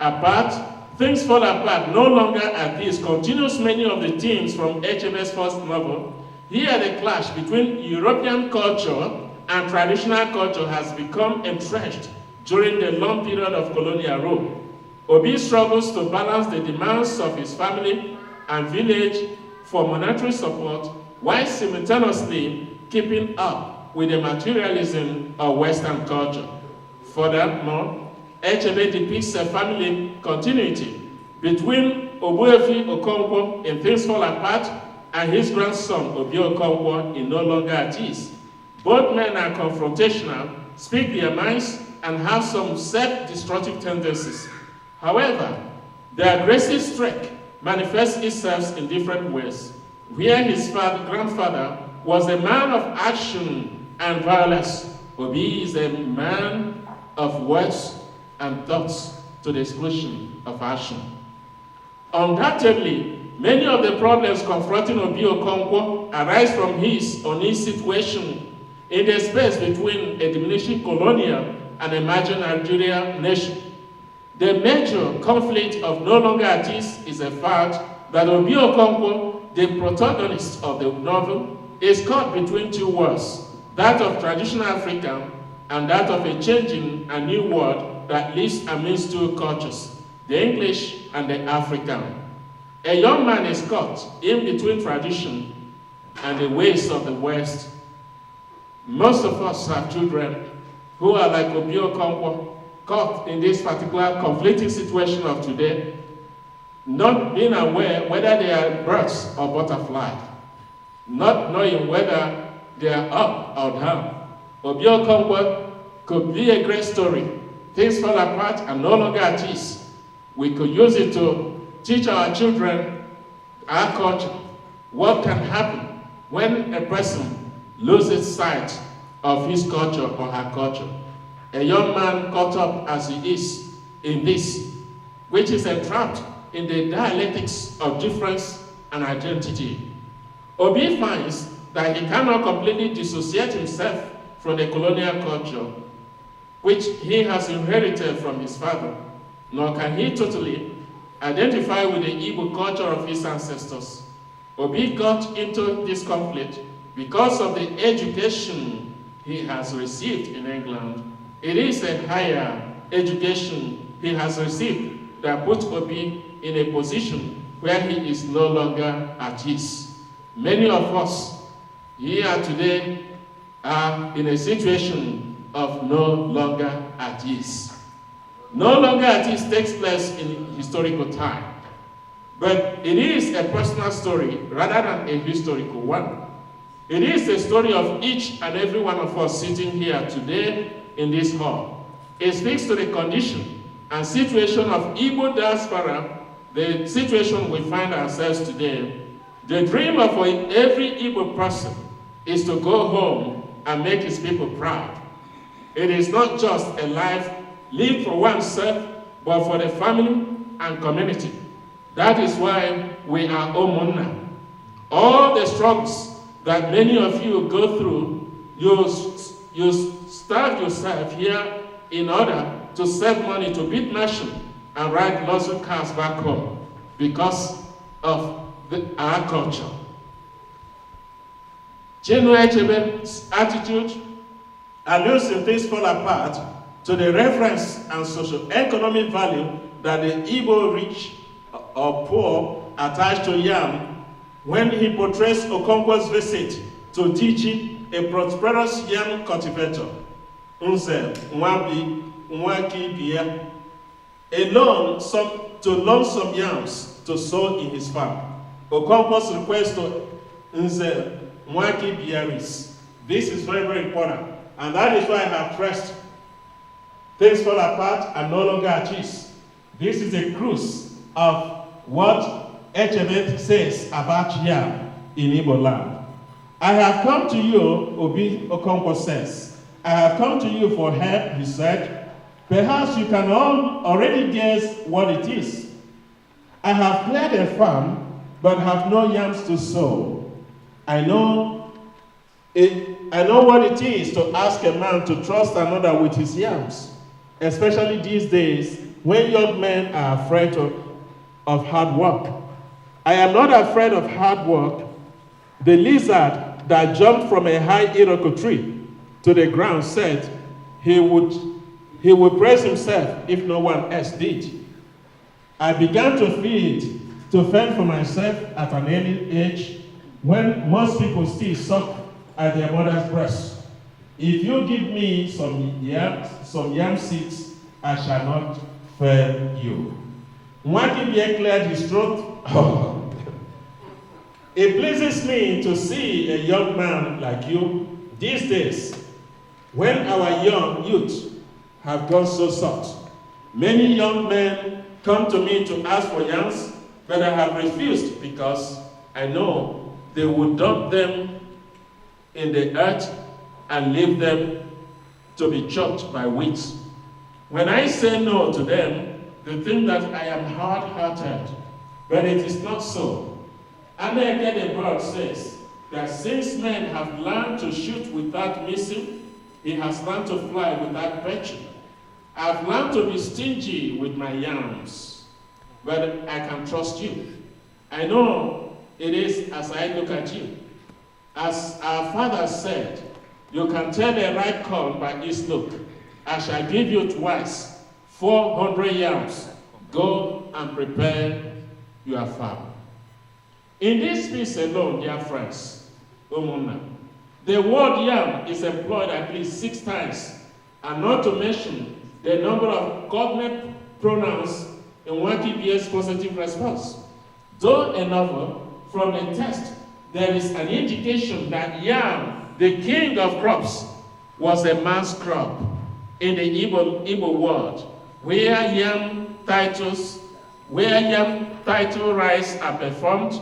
apart, things fall apart no longer at this. Continues many of the themes from HMS first novel. Here the clash between European culture and traditional culture has become entrenched during the long period of colonial rule. Obi struggles to balance the demands of his family and village for monetary support while simultaneously keeping up with the materialism of Western culture. Furthermore, HMA depicts a family continuity between Obuefi Okonkwo in Things Fall Apart and his grandson Obi Okonkwo in No Longer at Ease. Both men are confrontational, speak their minds, and have some self-destructive tendencies. However, their aggressive streak manifests itself in different ways. Where his grandfather was a man of action and violence, Obi is a man of words and thoughts to the exclusion of action. Undoubtedly, many of the problems confronting Obi Okonkwo arise from his or his situation in the space between a diminishing colonial and emerging Nigerian nation. The major conflict of No Longer at Ease is the fact that Obi Okonkwo, the protagonist of the novel, is caught between two worlds, that of traditional African and that of a changing and new world that lives amidst two cultures, the English and the African. A young man is caught in between tradition and the ways of the West. Most of us have children who are like Obi Okonkwo, caught in this particular conflicting situation of today, not being aware whether they are birds or butterflies, not knowing whether they are up or down. Obi Okonkwo could be a great story. Things fall apart and No Longer at Ease. We could use it to teach our children our culture. What can happen when a person loses sight of his culture or her culture? A young man caught up as he is in this, which is entrapped in the dialectics of difference and identity. Obi finds that he cannot completely dissociate himself from the colonial culture, which he has inherited from his father, nor can he totally identify with the Igbo culture of his ancestors. Obi got into this conflict because of the education he has received in England. It is a higher education he has received that puts Obi in a position where he is no longer at ease. Many of us here today are in a situation of no longer at ease. No longer at ease takes place in historical time, but it is a personal story rather than a historical one. It is the story of each and every one of us sitting here today in this hall. It speaks to the condition and situation of Igbo diaspora, the situation we find ourselves today, the dream of every Igbo person is to go home and make his people proud. It is not just a life lived for oneself, but for the family and community. That is why we are Omunna. All the struggles that many of you go through, you starve yourself here in order to save money to beat machine and ride luxury cars back home because of our culture. Chinua Achebe's attitude alludes in things fall apart to the reference and socio-economic value that the Igbo rich or poor attach to yam when he portrays Okonkwo's visit to Iri-Ji, a prosperous yam cultivator, Nze Nwaki Bia, to loan some yams to sow in his farm. Okonkwo's request to Nze Nwaki Bia is, this is very, very important, and that is why I have pressed things fall apart and no longer achieves. This is a cruise of what Echebet says about yam in Igbo land. I have come to you, Obi Okonkwo says, I have come to you for help, he said. Perhaps you can all already guess what it is. I have cleared a farm, but have no yams to sow. I know what it is to ask a man to trust another with his yams, especially these days when young men are afraid of hard work. I am not afraid of hard work. The lizard that jumped from a high Iroko tree to the ground said he would praise himself if no one else did. I began to fend for myself at an early age when most people still suck at their mother's breast. If you give me some yam seeds, I shall not fail you. Nwaki Bia cleared his throat. It pleases me to see a young man like you these days, when our young youth have gone so soft. Many young men come to me to ask for yams, but I have refused because I know they would dump them in the earth and leave them to be chopped by weeds. When I say no to them, they think that I am hard-hearted, but it is not so. Aneke the bird says that since men have learned to shoot without missing, he has learned to fly without perching. I've learned to be stingy with my yams, but I can trust you. I know it is as I look at you. As our father said, you can tell the right corn by its look. I shall give you twice 400 yams. Go and prepare your farm. In this piece alone, dear friends, Omunna, the word yam is employed at least 6 times, and not to mention the number of cognate pronouns in Nwaki Bia's positive response. Though a novel, from the text, there is an indication that yam, the king of crops, was a man's crop in the Igbo world, where yam title rites are performed,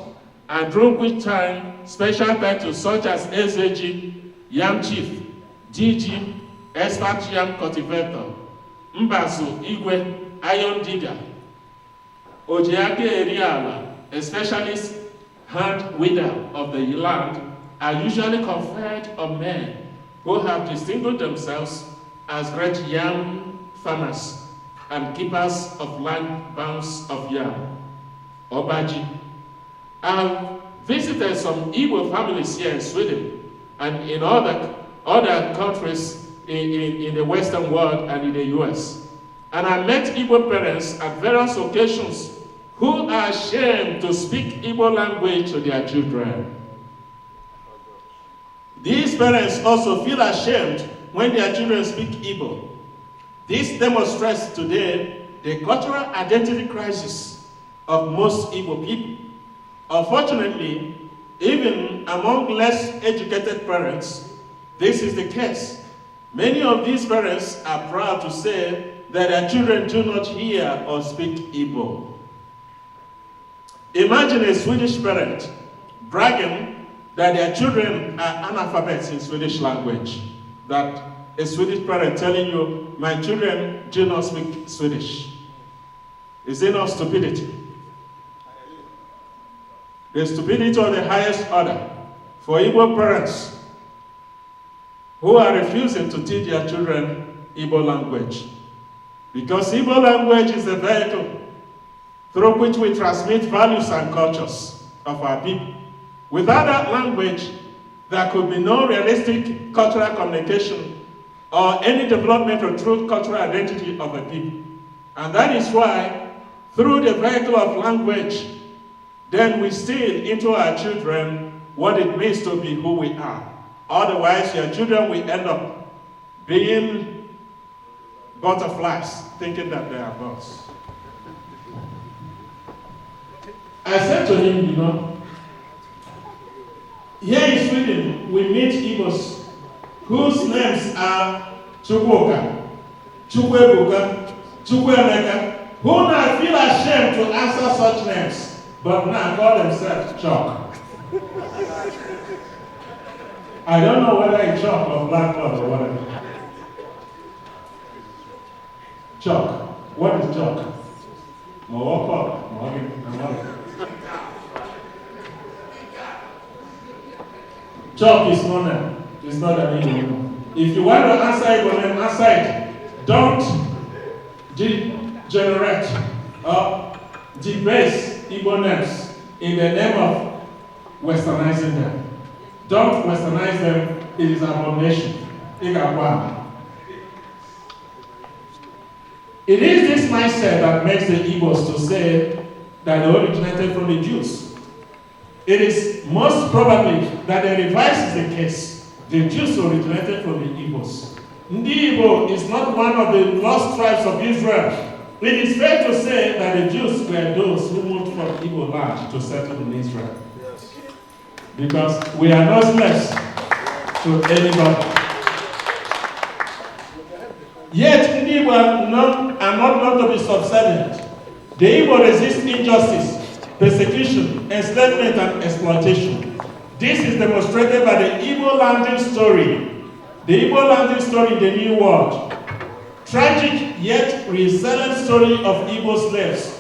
and during which time special titles such as NZUKO, Yam Chief, DG, Expert Yam Cultivator, Mbasu Igwe, Iron Digger, Ojiake Eriala, a specialist hand weeder of the land, are usually conferred on men who have distinguished themselves as great yam farmers and keepers of land bounds of yam. Obaji. I've visited some Igbo families here in Sweden and in other countries in the Western world and in the US. And I met Igbo parents at various occasions who are ashamed to speak Igbo language to their children. These parents also feel ashamed when their children speak Igbo. This demonstrates today the cultural identity crisis of most Igbo people. Unfortunately, even among less educated parents, this is the case. Many of these parents are proud to say that their children do not hear or speak Igbo. Imagine a Swedish parent bragging that their children are analphabets in Swedish language. That a Swedish parent telling you, my children do not speak Swedish. Is it not stupidity? The stupidity of the highest order for Igbo parents who are refusing to teach their children Igbo language. Because Igbo language is the vehicle through which we transmit values and cultures of our people. Without that language, there could be no realistic cultural communication or any development of true cultural identity of a people. And that is why, through the vehicle of language, then we instill into our children what it means to be who we are. Otherwise, your children will end up being butterflies, thinking that they are birds. I said to him, you know, here in Sweden, we meet Igbos whose names are Chukwuka, Chukwuebuka, Chukwuemeka, who now feel ashamed to answer such names, but now call themselves Chalk. I don't know whether it's chalk or blackboard or whatever. Chalk. What is chalk? Chalk is not an Igbo name. If you want to answer Igbo name, answer it. Don't degenerate or debase Igbo names in the name of westernizing them. Don't westernize them, it is an abomination. It is this mindset that makes the Igbos to say that they originated from the Jews. It is most probably that the reverse is the case. The Jews originated from the Igbos. Ndi-Igbo is not one of the lost tribes of Israel. It is fair to say that the Jews were those who moved from Igbo land to settle in Israel. Because we are not slaves to anybody. Yet, the Igbo are not to be subservient. The Igbo resist injustice, persecution, enslavement, and exploitation. This is demonstrated by the Igbo landing story. The Igbo landing story in the New World. Tragic yet resilient story of Igbo slaves.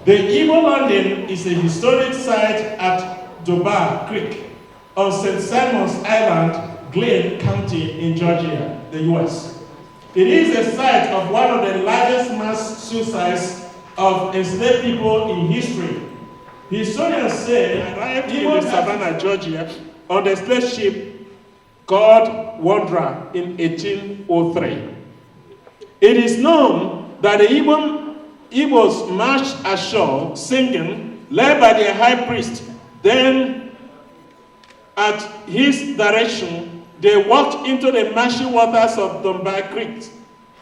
The Igbo landing is a historic site at Dobar Creek on St. Simon's Island, Glenn County in Georgia, the US. It is a site of one of the largest mass suicides of enslaved people in history. Historians say arrived in Savannah, Georgia on the slave ship called Wanderer in 1803. It is known that the Igbos marched ashore singing, led by their high priest. Then, at his direction, they walked into the marshy waters of Dunbar Creek,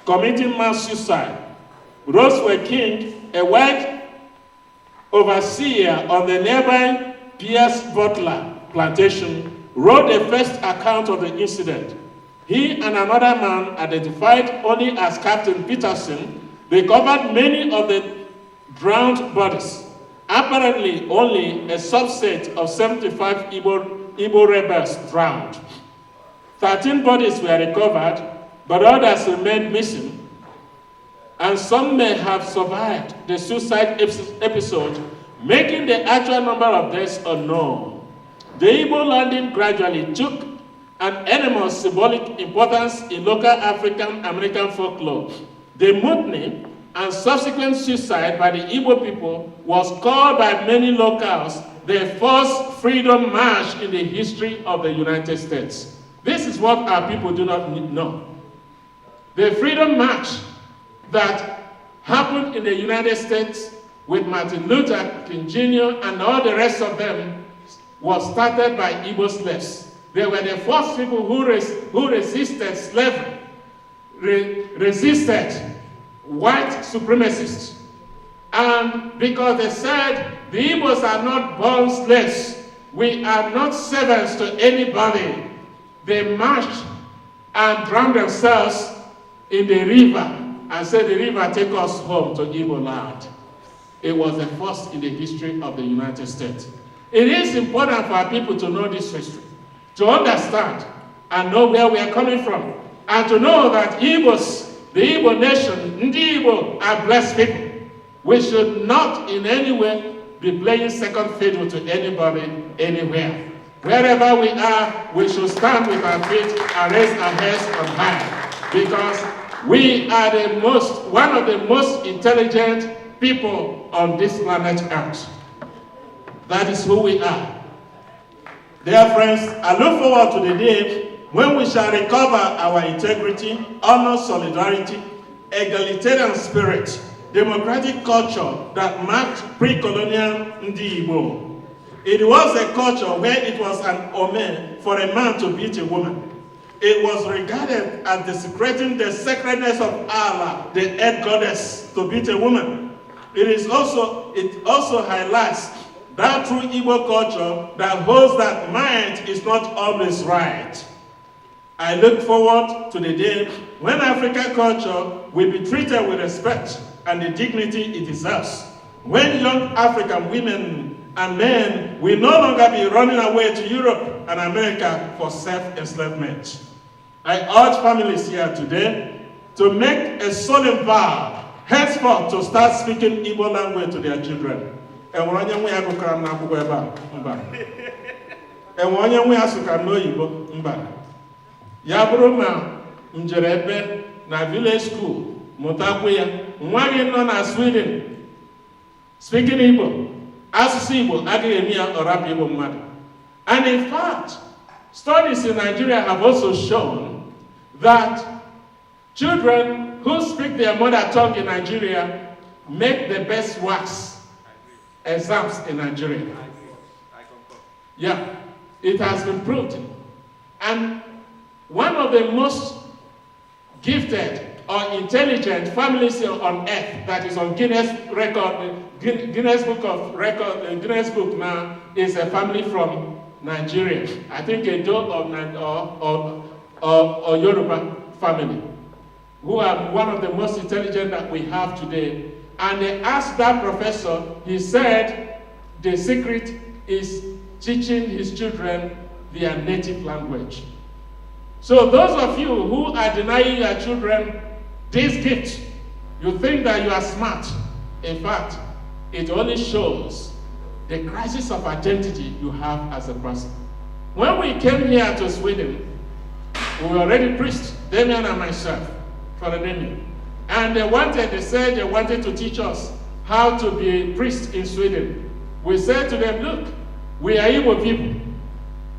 committing mass suicide. Roswell King, a white overseer on the nearby Pierce Butler plantation, wrote the first account of the incident. He and another man, identified only as Captain Peterson, recovered many of the drowned bodies. Apparently, only a subset of 75 Igbo rebels drowned. 13 bodies were recovered, but others remained missing, and some may have survived the suicide episode, making the actual number of deaths unknown. The Igbo landing gradually took an enormous symbolic importance in local African American folklore. The mutiny and subsequent suicide by the Igbo people was called by many locals the first freedom march in the history of the United States. This is what our people do not know. The freedom march that happened in the United States with Martin Luther King Jr. and all the rest of them was started by Igbo slaves. They were the first people who resisted slavery, resisted white supremacists. And because they said, the Igbos are not born slaves, we are not servants to anybody, they marched and drowned themselves in the river and said, the river take us home to Igbo land. It was the first in the history of the United States. It is important for our people to know this history, to understand and know where we are coming from, and to know that Igbos, the Igbo nation, Ndi Igbo, are blessed people. We should not in any way be playing second fiddle to anybody, anywhere. Wherever we are, we should stand with our feet and raise our heads on high, because we are one of the most intelligent people on this planet Earth. That is who we are. Dear friends, I look forward to the day when we shall recover our integrity, honor, solidarity, egalitarian spirit, democratic culture that marked pre-colonial Ndi Igbo. It was a culture where it was an honor for a man to beat a woman. It was regarded as desecrating the sacredness of Allah, the earth goddess, to beat a woman. It also highlights that true Igbo culture that holds that might is not always right. I look forward to the day when African culture will be treated with respect and the dignity it deserves. When young African women and men will no longer be running away to Europe and America for self-enslavement. I urge families here today to make a solemn vow henceforth to start speaking Igbo language to their children. Ya bụrụ ma njere ebe na village school mụtakwa ya, nwa gị nọ na Sweden speaking Igbo, asụsụ Igbo agaghị eme ya ọrapụ Igbo mmadụ. And in fact, studies in Nigeria have also shown that children who speak their mother tongue in Nigeria make the best WACS exams in Nigeria. Yeah, it has been proved. And one of the most gifted or intelligent families on earth that is on Guinness Book now is a family from Nigeria. I think Edo or Yoruba family, who are one of the most intelligent that we have today. And they asked that professor, he said the secret is teaching his children their native language. So those of you who are denying your children this gift, you think that you are smart. In fact, it only shows the crisis of identity you have as a person. When we came here to Sweden, we were already priests, Damien and myself, for an name. And they said they wanted to teach us how to be priests in Sweden. We said to them, look, we are Igbo people.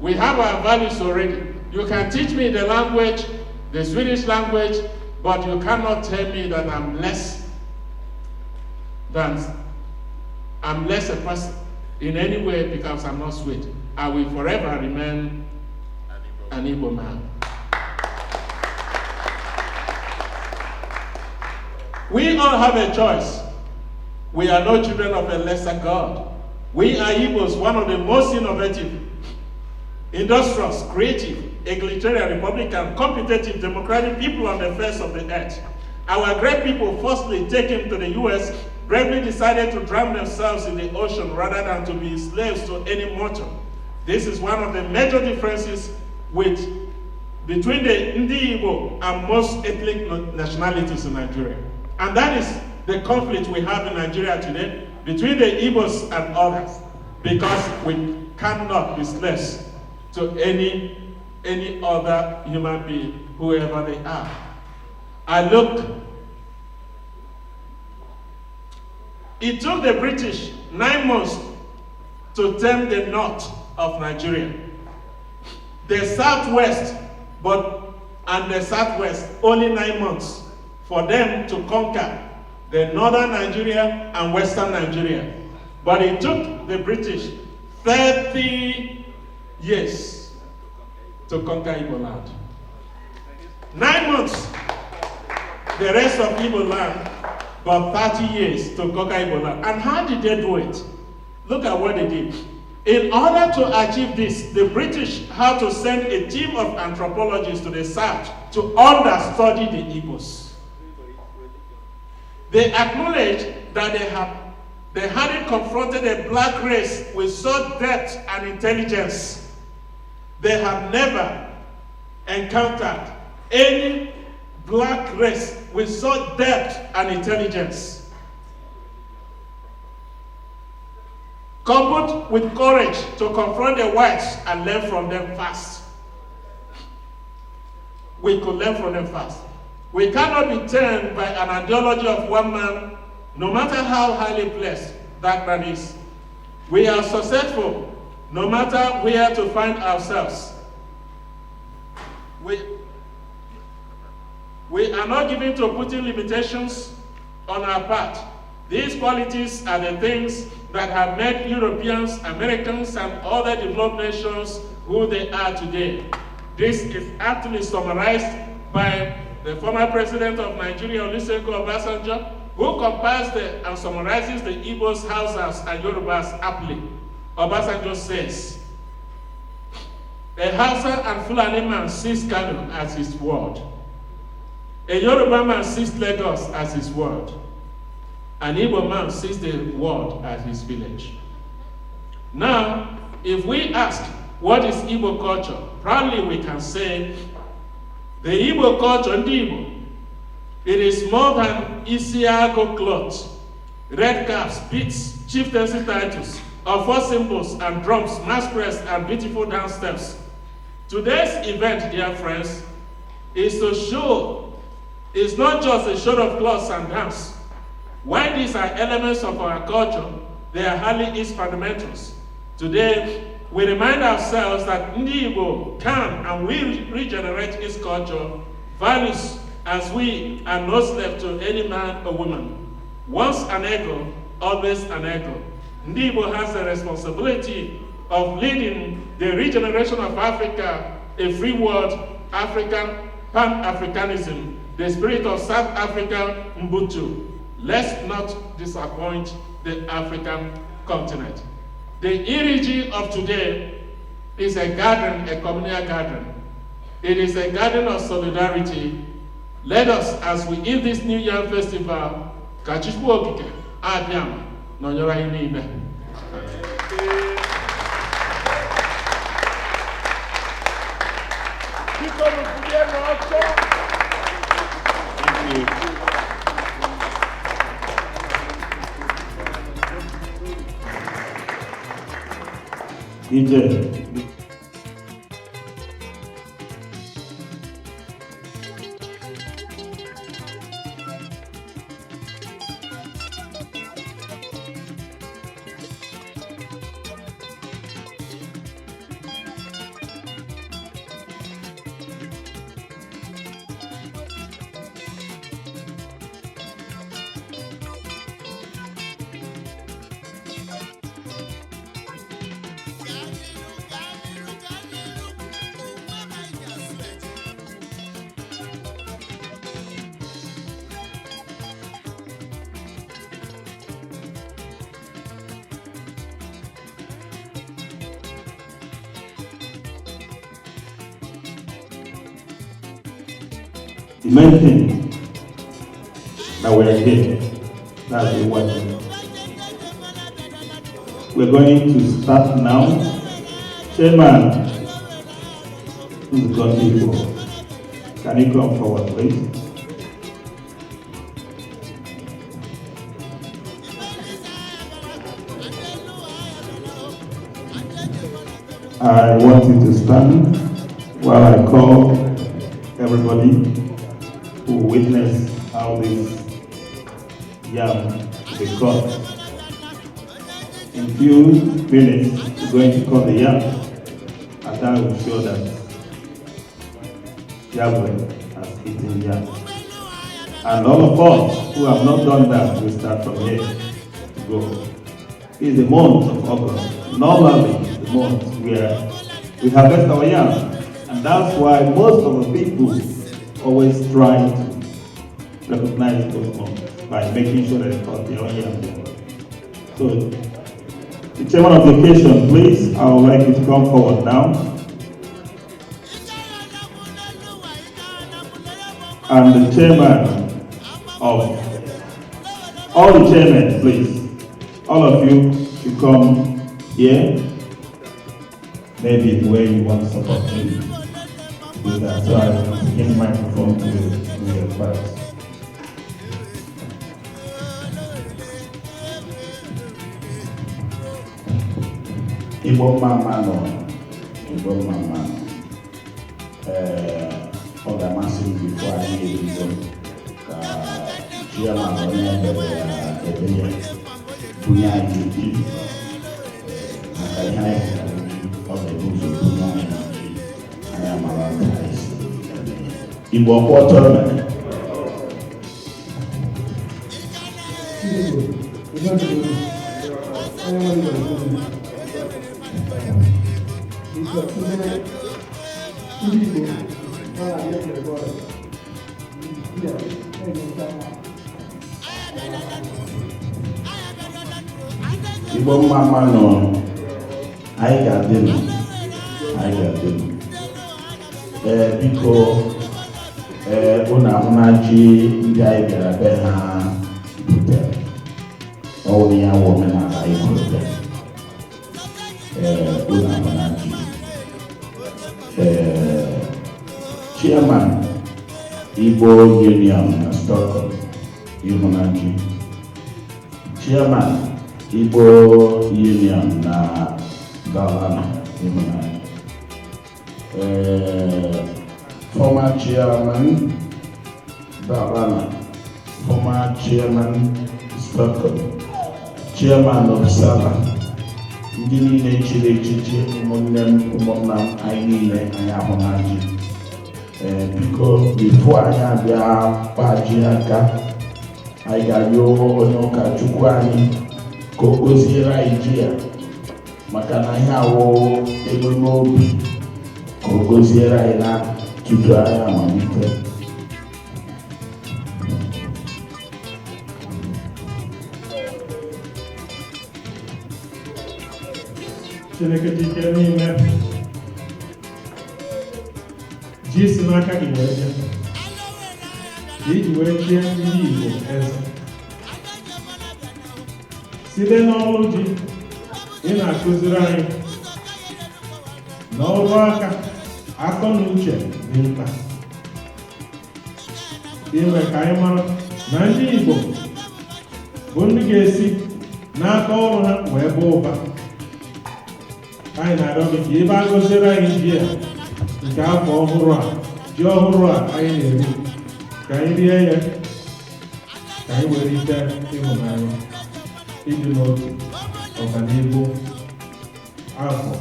We have our values already. You can teach me the language, the Swedish language, but you cannot tell me that I'm less a person in any way because I'm not Swede. I will forever remain an Igbo man. We all have a choice. We are no children of a lesser God. We are Igbos, one of the most innovative, industrious, creative, egalitarian, republican, competitive, democratic people on the face of the earth. Our great people, firstly taken to the US, bravely decided to drown themselves in the ocean rather than to be slaves to any mortal. This is one of the major differences between the Ndi Igbo and most ethnic nationalities in Nigeria. And that is the conflict we have in Nigeria today between the Igbos and others, because we cannot be slaves to any other human being, whoever they are. It took the British 9 months to tame the north of Nigeria. The southwest, and the southwest, only 9 months for them to conquer the northern Nigeria and western Nigeria. But it took the British 30 years to conquer Igbo land. 9 months, the rest of Igbo land, but 30 years to conquer Igbo land. And how did they do it? Look at what they did. In order to achieve this, the British had to send a team of anthropologists to the south to understudy the Igbos. They acknowledge that they hadn't confronted a black race with such depth and intelligence. They have never encountered any black race with such depth and intelligence. Coupled with courage to confront the whites and learn from them fast. We could learn from them fast. We cannot be turned by an ideology of one man, no matter how highly blessed that man is. We are successful, no matter where to find ourselves. We are not given to putting limitations on our path. These qualities are the things that have made Europeans, Americans, and other developed nations who they are today. This is aptly summarized by the former president of Nigeria, Olusegun Obasanjo, who compares and summarizes the Igbos, Hausas, and Yorubas aptly. Obasanjo says, a Hausa and Fulani man sees Kano as his word. A Yoruba man sees Lagos as his word. An Igbo man sees the world as his village. Now, if we ask, what is Igbo culture? Proudly we can say, the Igbo culture, Igbo, it is more than Isiago cloth, red caps, beads, chieftaincy titles, of symbols and drums, masquerades, and beautiful dance steps. Today's event, dear friends, is to show, it's not just a show of clothes and dance. While these are elements of our culture, they are hardly its fundamentals. Today, we remind ourselves that Igbo can and will regenerate its culture, values, as we are no slave to any man or woman. Once an Ego, always an Ego. Igbo has the responsibility of leading the regeneration of Africa, a free world, African Pan-Africanism, the spirit of South African Ubuntu. Let's not disappoint the African continent. The Iri-Ji of today is a garden, a communal garden. It is a garden of solidarity. Let us, as we eat this New Year festival, Kachikwu Okike, Abiam, Nonyora Inibe. DJ. The main thing that we are here, that's the one. We're going to start now. Chairman, who's got people? Can you come forward, please? I want you to stand while I call everybody who witness how this yam is cut. In few minutes, we're going to cut the yam, and that will show that Gävle has eaten yam. And all of us who have not done that will start from here to go. It's the month of August, normally the month where we harvest our yam. And that's why most of the people always try to recognize those months by making sure that they cut their own yam. So, the chairman of the occasion, please, I would like you to come forward now. And the chairman of All the chairmen, please. All of you should come here. Maybe where you want to support me with that. So I will give the microphone to your class. Igbo mama no. Ọ ga-amasị m before anyị ebido ka chairman onye ebe ya bunye anyị ji maka ihe anyị ọ ga-ebu ụzọ bunye anyị ji anyị amara Igbo ọkwa ọtọ mere. Igbo mama nọ, anyị ga-adị nọ. Biko, unu ahụnachi ndị anyị bịara be ha butere. Ọ wụ ya wụ omenala anyị kwuru bịa. Unu ahụnachi. Chairman Igbo Union na Stockholm, Ihunachi. Chairman Igbo Union na Gävle, Ihunachi. Former Chairman Gävle, former Chairman Stockholm, Chairman of Sala. Ndị niile chiri echichi ụmụnne m ụmụnna m anyị niile anyị ahụnachi. Biko bifo anyị abịa kpaji aka anyị ga-arịọ onye ụka Chukwu anyị ka o goziere anyị ji ya maka na ihe awụ ego n'obi ka o goziere anyị na tutu anyị amalite. Chineke dike n'ime ji si n'aka gị wee bịa ka iji wee chie ndị Igbo eze site n'ọrụ ji ị na-akụziri anyị n'ọrụ aka akọ na uche dị mkpa ime ka anyị mara na ndị Igbo bụ ndị ga-esi n'aka ọrụ ha wee baa ụba. Anyị na-arịọ gị ka ebe a gọziere anyị ji ya nke afọ ọhụrụ a, ji ọhụrụ a anyị na-eri, ka anyị rie ya, ka anyị were ite ịhụnanya, ịdị n'otu, ọganihu, afọ,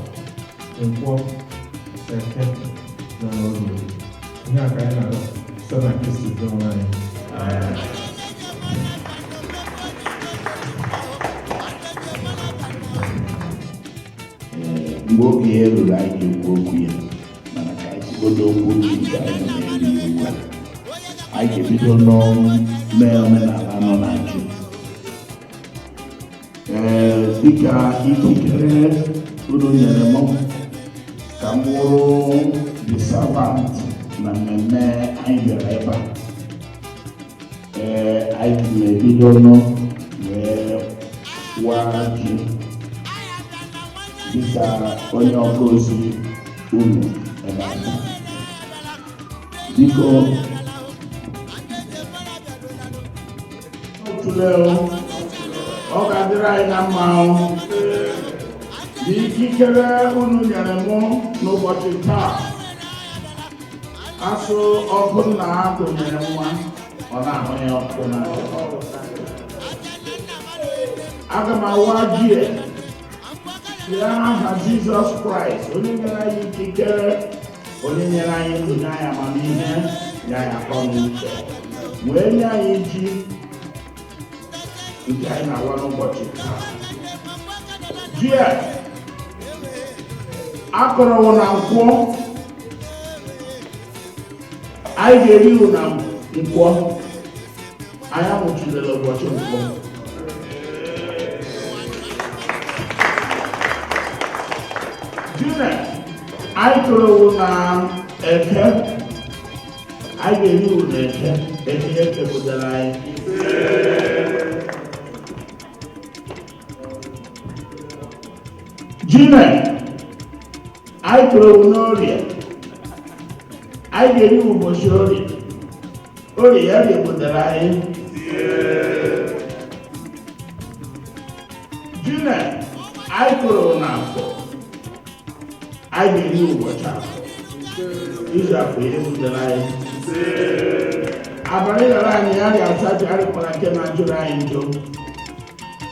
nkwọ, eke na n'oge. Ihe a ka anyị na-arịọ site na Kristi dị ọnwa anyị. Mgbe oge ya ruru anyị ga-ekwu okwu ya mana ka anyị sigodo okwu ji nke anyị nọ na-eri ugbu a. Anyị ga-ebido mee omenala nọ na ji. Dịka ikikere unu nyere m ka m bụrụ the servant na mmemme anyị bịara ebe a. Anyị ga-ebido wee waa ji dịka onye ọkụ ozi unu ebe ahụ. Biko ọ ga-adịrị anyị na mma dị ikikere unu nyere m n'ụbọchị taa. Asụ ọkụ nna ha gụnyere nwa ọ na-ahụ ya ọkụ n'anya. Aga m awa ji aha Jizọs Kraịst onye nyere anyị ikikere, onye nyere anyị ndụ, nye anyị amamihe, nye anyị akọ n'uche, wee nye anyị ji nke anyị na-awa n'ụbọchị taa. Ji akọrọwụ na nkwọ, anyị ga-eri na nkwọ, anyị amụchidela ụbọchị nkwọ. Anyị tụrụ na eke, anyị ga-eri na eke, eke ekepụtara anyị. June, I grow Noria. I get you for sure. Only every put the line. June, I grow now. I get you for sure. Israel for you the line. I believe the line here outside the Arab July in June.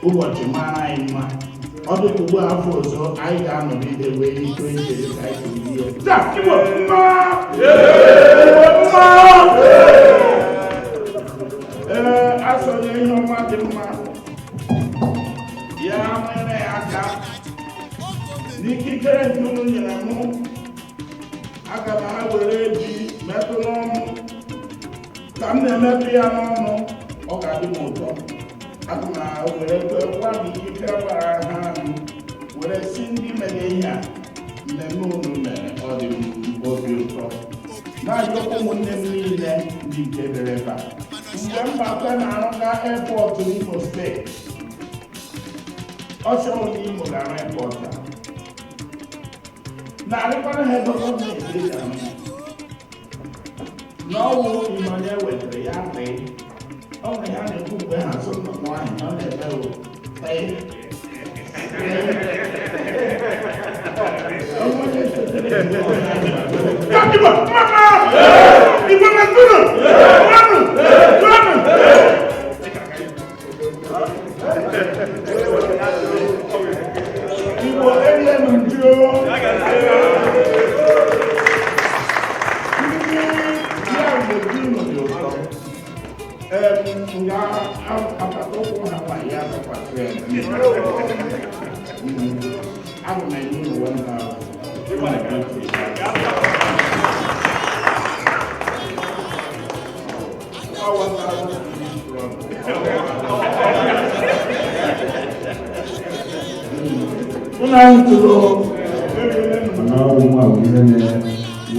Who watch my other to go out for so I can't be the way he trained the guy to be here. Just give up, I saw the young man. Yeah, man, I got Nicky Karen, you know, I got my Iri-Ji, metronome, come the piano, or got the motor. I'm one you can where I sing the Medea, the moon or the Bob. Now you come on them the Gävle. Remember, I airport to Imo State. Also, Imo airport. Now, I'm going to have a government. No, you know, with the young lady. Only I know who has some of mine on the level. Come on, Mama! You want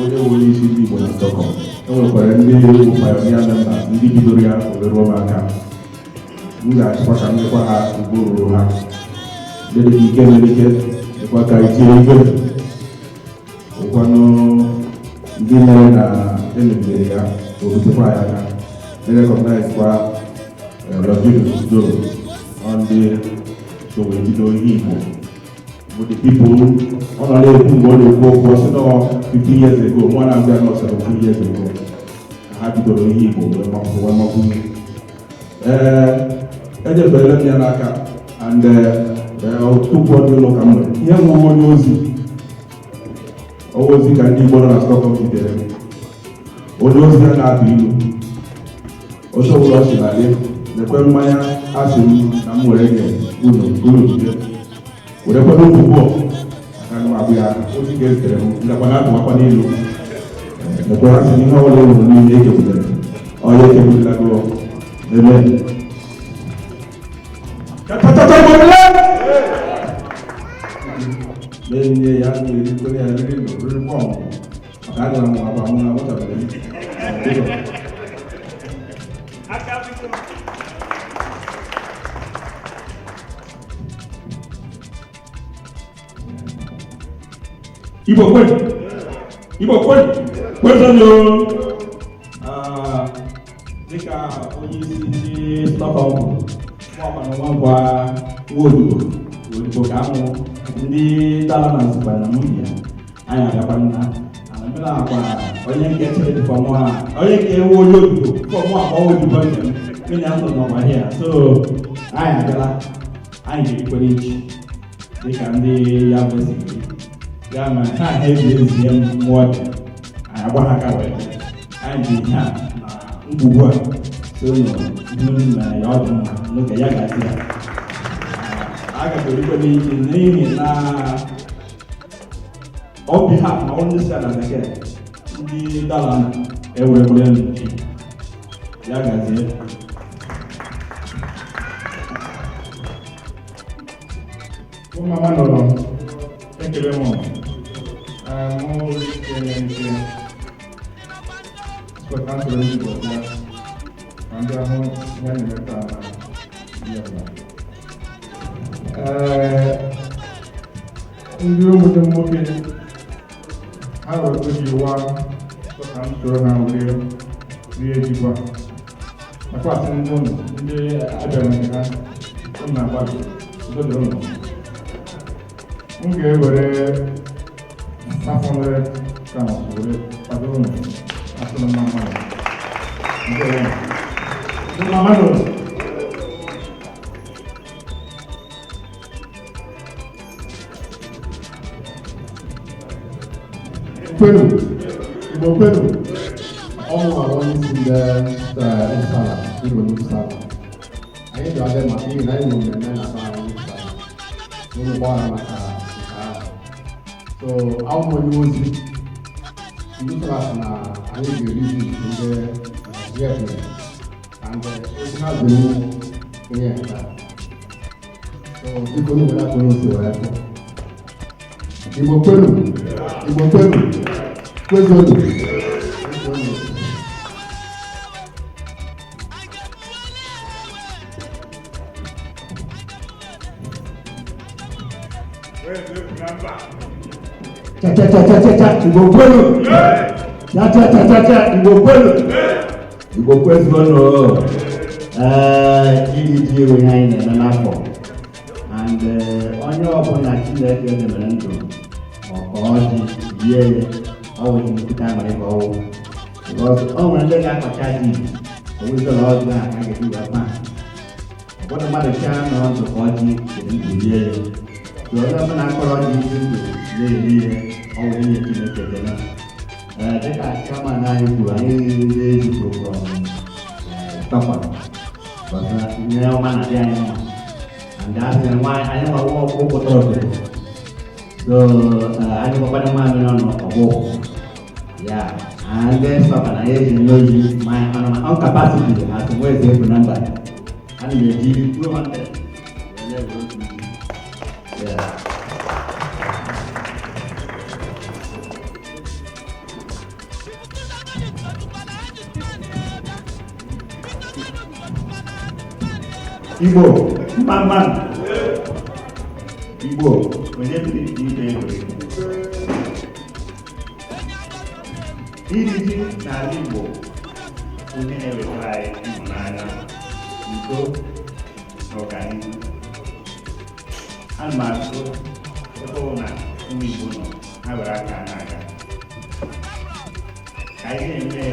to do with the people on a level what they go for 50 years ago, one of them was 17 years ago. I had to go to Igbo, and the Belgian and two point you look at here we always you can do more than stock of the always not you. Also, the Maya asked him, I'm ready. Whatever no football, I can't be a get them. The Panama, the grass in how long will you make it them? Or you can go. Amen. Then the young lady really wrong. I don't know about what I'm doing. Igbo kwenu dịka onye isi Stockholm ọkwa odibo ka amụ ndị dara na nzikwa na mmiri anyị agakwa nna ana akwa onye nke chere dị fọmụ ha onye nke ewu onye odibo fọmụ akpọ odibo njem mmiri ahụ nọkwa hịa so anyị agala anyị ga-ekwere echi dịka ndị ya kwesịrị ya ma ha na-ebi ya mmụọ dị anyị agba ha ka wee anyị ji ha na mgbugbu a so nọ na ya ọdụ mma n'oge ya ga-adị ya a ga-ekwere n'ike n'ihi na on behalf na ndị si ala bekee ndị dala na ewerekwere n'uche ya gazie ụmụama nọrọ ekele mụ Tanto el libro, cambiamos ya libertad ndị obodo nwoke ha were oji ụwa ka m soro ha rie ejikwa nakwasị ndị ụlọ ndị abịara nke ha ụlọ na-agbalị ụdọdụ ụlọ m ga-ewere 500 pounds were kwado ụlọ asụrụ mma mmadụ ndị mmadụ kwenu Igbo kwenu ọnwụ ala onye isi ndị nsala Igbo n'usala anyị ga-abịa maka ihe na anyị nwere mmemme na aba anyị nsala n'ụlọ gbara maka nke ahụ so ahụ onye ozi ndị klas na anyị ga-erizi ndị Gävle and ozi ha zuru onye nka so biko n'ụlọ ya onye ozi wee fọ Igbo kwenu Igbo kwenu kwezonu cha Igbo kwenu cha Igbo kwenu Igbo kwezonu Iri-Ji onye anyị na-eme n'afọ and onye ọbụla Chineke na-emere ndụ ọjị rie ya ọwụ nnukwu amara ebe ọwụ ọ nwere ndị ga-akpacha ji owezụla ọjụ a ka ga-eji wee kpa ụfọdụ mmadụ chaa nọ ndụ ka ọjị jiri ndụ rie ya onye ọbụla akpọrọ ọjị iji ndụ na-eri ihe ọwụ ihe Chineke dịna dịka chairman anyị kwuru anyị na-eji program tọkwa ihe ọma na-adị anyị mma and asị na nwaanyị anyị nwawo ọkụ pụtara obodo so anyị gbakwara nwaanyị nọ n'ọgbọ ya and then stop na eji n'oyi my on capacity as well as the number and we give 200 yeah Igbo man Igbo onye dị ike Iri-Ji n'ala Igbo onye na-ewetara anyị ịhụnanya udo na ọganihu ana m atụ ebe na ụmụ Igbo nọ ha were aka n'aka ka anyị na-eme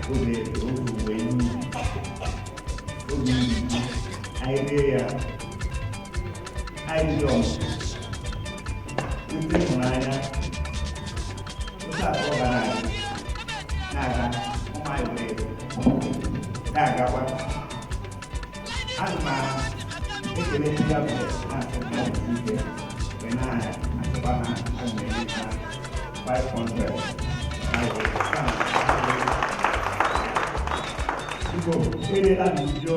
bụ oge owuwe ihe oge izu anyị rie ya anyị dị ọmụmụ ndị ịhụnanya otu atọ gara aga na-aga ụmụ anyị na-agakwa ana m ekele ndị ya bụrụ na-asị ike wee na-asịkwa na aga m enye ha 500 Igbo erela n'udo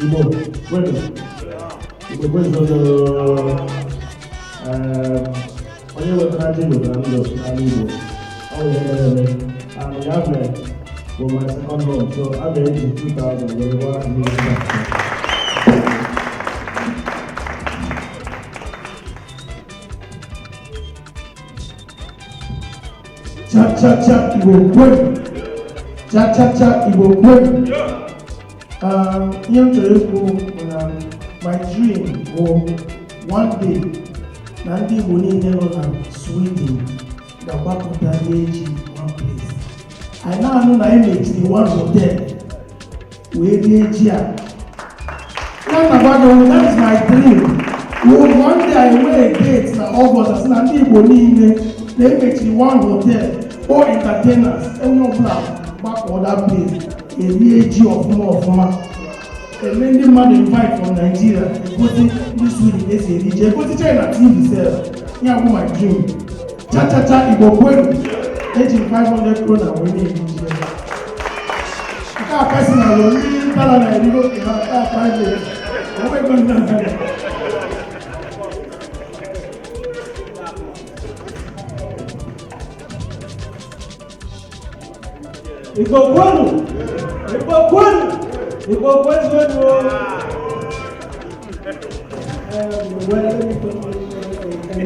Igbo kwenu Igbo kwenu onye wetara ji wetara ndụ n'ala Igbo ọ bụ ihe mere eme and Gävle bụ my second home so a ga-eji 2,000 were gwa ndị cha Igbo kwenu cha Igbo kwenu ihe m chọrọ ikwu bụ na my dream bụ one day na ndị Igbo niile nọ na Sweden ga-agbakọta eji one place. anyị na-anụ na anyị mechiri one hotel wee rie ji a that is my dream. One day I nwere date na August asị na ndị Igbo niile na-emechiri one hotel or entertainers onye ọbụla gbakọ that place erie ji ọfụma eme ndị mmadụ invite from Nigeria egosi ndị Sweden esi eri ji egosi China TV sef ya bụ my dream. Cha Igbo kwenu eji 500 krona wee na-eri ji nke a personal ndị dara na erigo ha private onwego ndị Igbo kwenu! Igbo kwenu! Igbo kwenu! Well, let me put the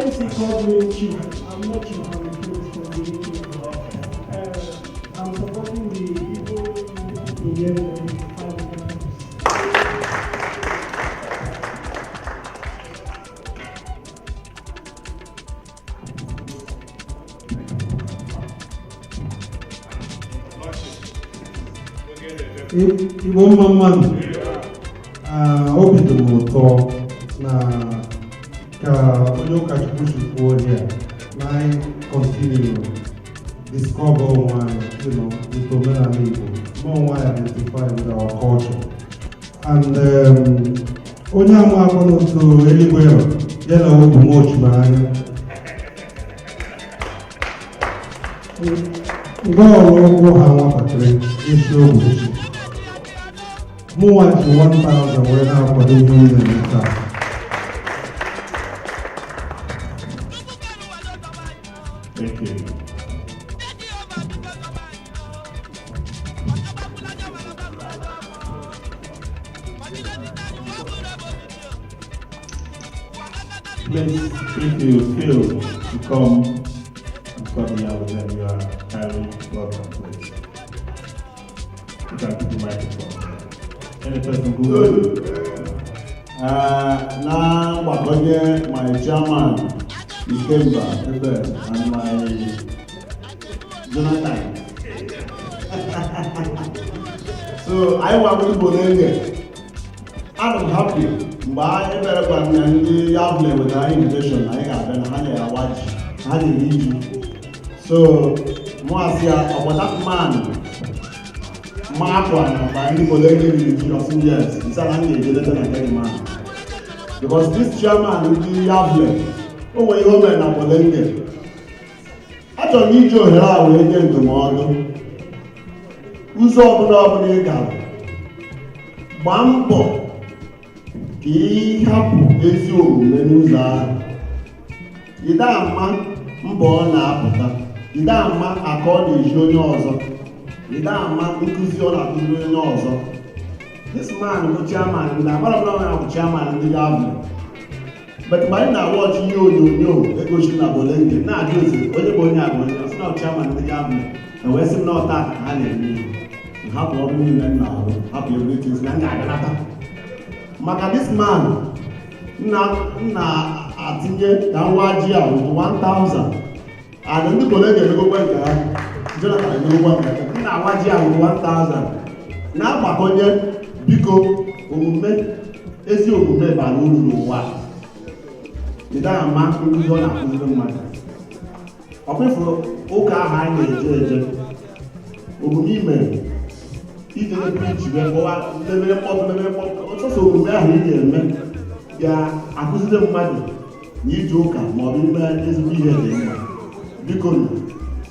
MC called me chief. I'm not chief, I'm the chief. I'm supporting the Igbo in Gävle. Igbo mma mmadụ obi dị m ụtọ na ka onye ụkọchukwu si kwuo ya na anyị continue discover onwe anyị with omenala Igbo ma onwe anyị identify with our culture and onye ama akọ n'otu eluigwe ya na obu m ochimanya mgbe ọrụ ụkwụ ha nwatakịrị isi ogbochi mụnwa ji 1,000 wee na-akwado ihe ụlọ taa. Thank you. Please, if you feel to come and study here with them, you are highly welcome, please. You can keep the microphone. Any person who now my chairman, Ikemba, and my Jonathan. So I want to go there. I'm happy. But I better go and Gävle with our invitation. I got been honey I watch honey Iri-Ji. So Moasia about that man. Mark one by any Iri-Ji of 2 years. It's an angel man. Because this chairman will be Gävle. Oh, we home and Apolenge. I don't need your hair again tomorrow. Who's open up in the Bambo. Ka ị hapụ ezi omume n'ụzọ ahụ. Ide ama mbọ ọ na-apụta. Ide ama aka ọ na-eji onye ọzọ. Ide ama nkụzi ọ na-akụziri onye ọzọ. This man bụ chairman ndị agbara m na ọ bụ chairman ndị Gävle. But mgbe anyị na-awọchi ihe onyonyo egosi na Bolenge na-ajụ eze onye bụ onye abụ onye ọsị na chairman ndị Gävle na wee sị m na ọta ka ha na-eme ihe. Hapụ ọrụ niile nna ọrụ hapụ everything na ndị agalata. Maka this man na-atinye na nwa ji a with 1,000 and ndị Bolenge emegokwe nke ha Jonathan emegokwe nke ha nwa ji a with 1,000 na-agbakonye biko omume ezi omume bara uru n'ụwa ịda ama nkụzi ọ na-akụziri mmadụ ọ kwefuru ụka ahụ anyị na-eje omume ime ije preach wee kọwa lebe mkpọtụ ọsọsọ omume ahụ ị ga-eme ga-akụziri mmadụ na ije ụka maọbụ ime ezigbo ihe dị mma biko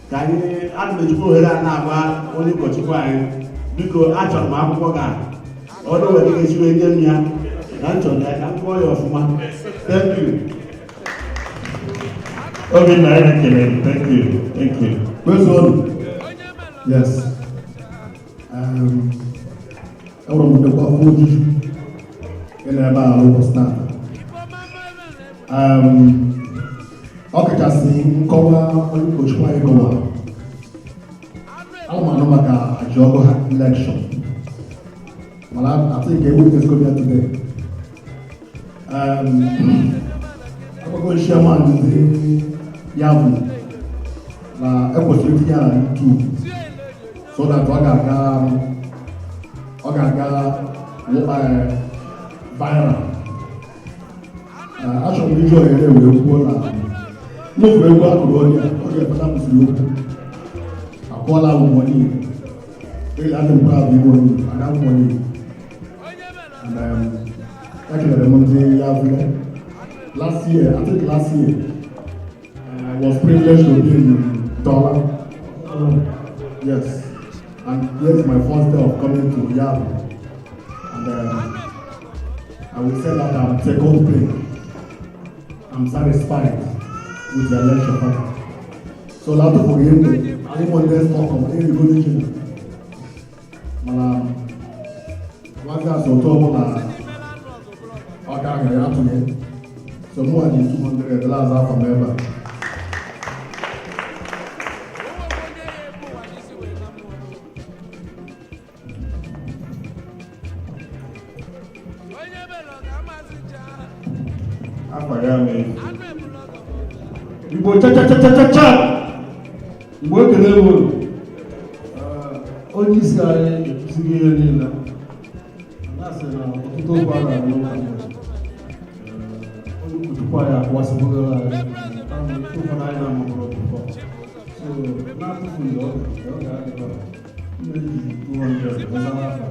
ka anyị ana m ejikwa ohere a na-agba onye ụkọchukwu anyị biko achọrọ m akwụkwọ ga ọrụ were ga-esiwe nye m ya na nchọrọ ya ka m kụọ ya ọfụma. Thank you. Okay, thank you. Thank you. Where's one? Yes. I want to go for you in about local staff. Okay, just cover on coach why go on. I'm not a job election. Well, I think a witness go there today. I'm going to share man Gävle. I was looking at too. So that viral. Actually, we enjoy it. We go na. No, we go to Korea. Okay, but I'm slow. I call out money. They have them probably money. I have money. And actually, the money Gävle. Last year, I think last year, I was privileged to be in dollar. Yes. And here's my first day of coming to Gävle. And I will say that I'm second place. I'm satisfied with the election. So a lot of him, I anyị nwere stọkọ erigo n'ike mana nwazi asọtụ ọbụla ọ ga-aga ya atụghị so mụwa ji 200 laza afọ m ebe a Igbo cha mgbe ekele bụ onye isi anyị ekwusighị ihe niile na-asị na ọtụtụ okwu a na-arị ụka onye ụkọchukwu anyị akwụwasịbụghị anyị ụfọdụ anyị na-amụbụrụ ọtụtụ so na-atụfu ndị ọ ga-adịba na-eji 200 gbasara afa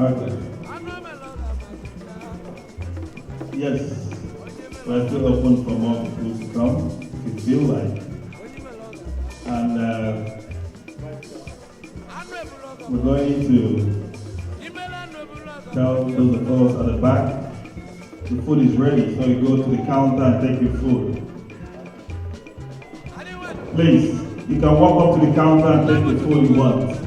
Okay. Yes, we're still open for more people to come if you feel like. And we're going to tell those of us at the back, the food is ready, so you go to the counter and take your food. Please, you can walk up to the counter and take the food you want.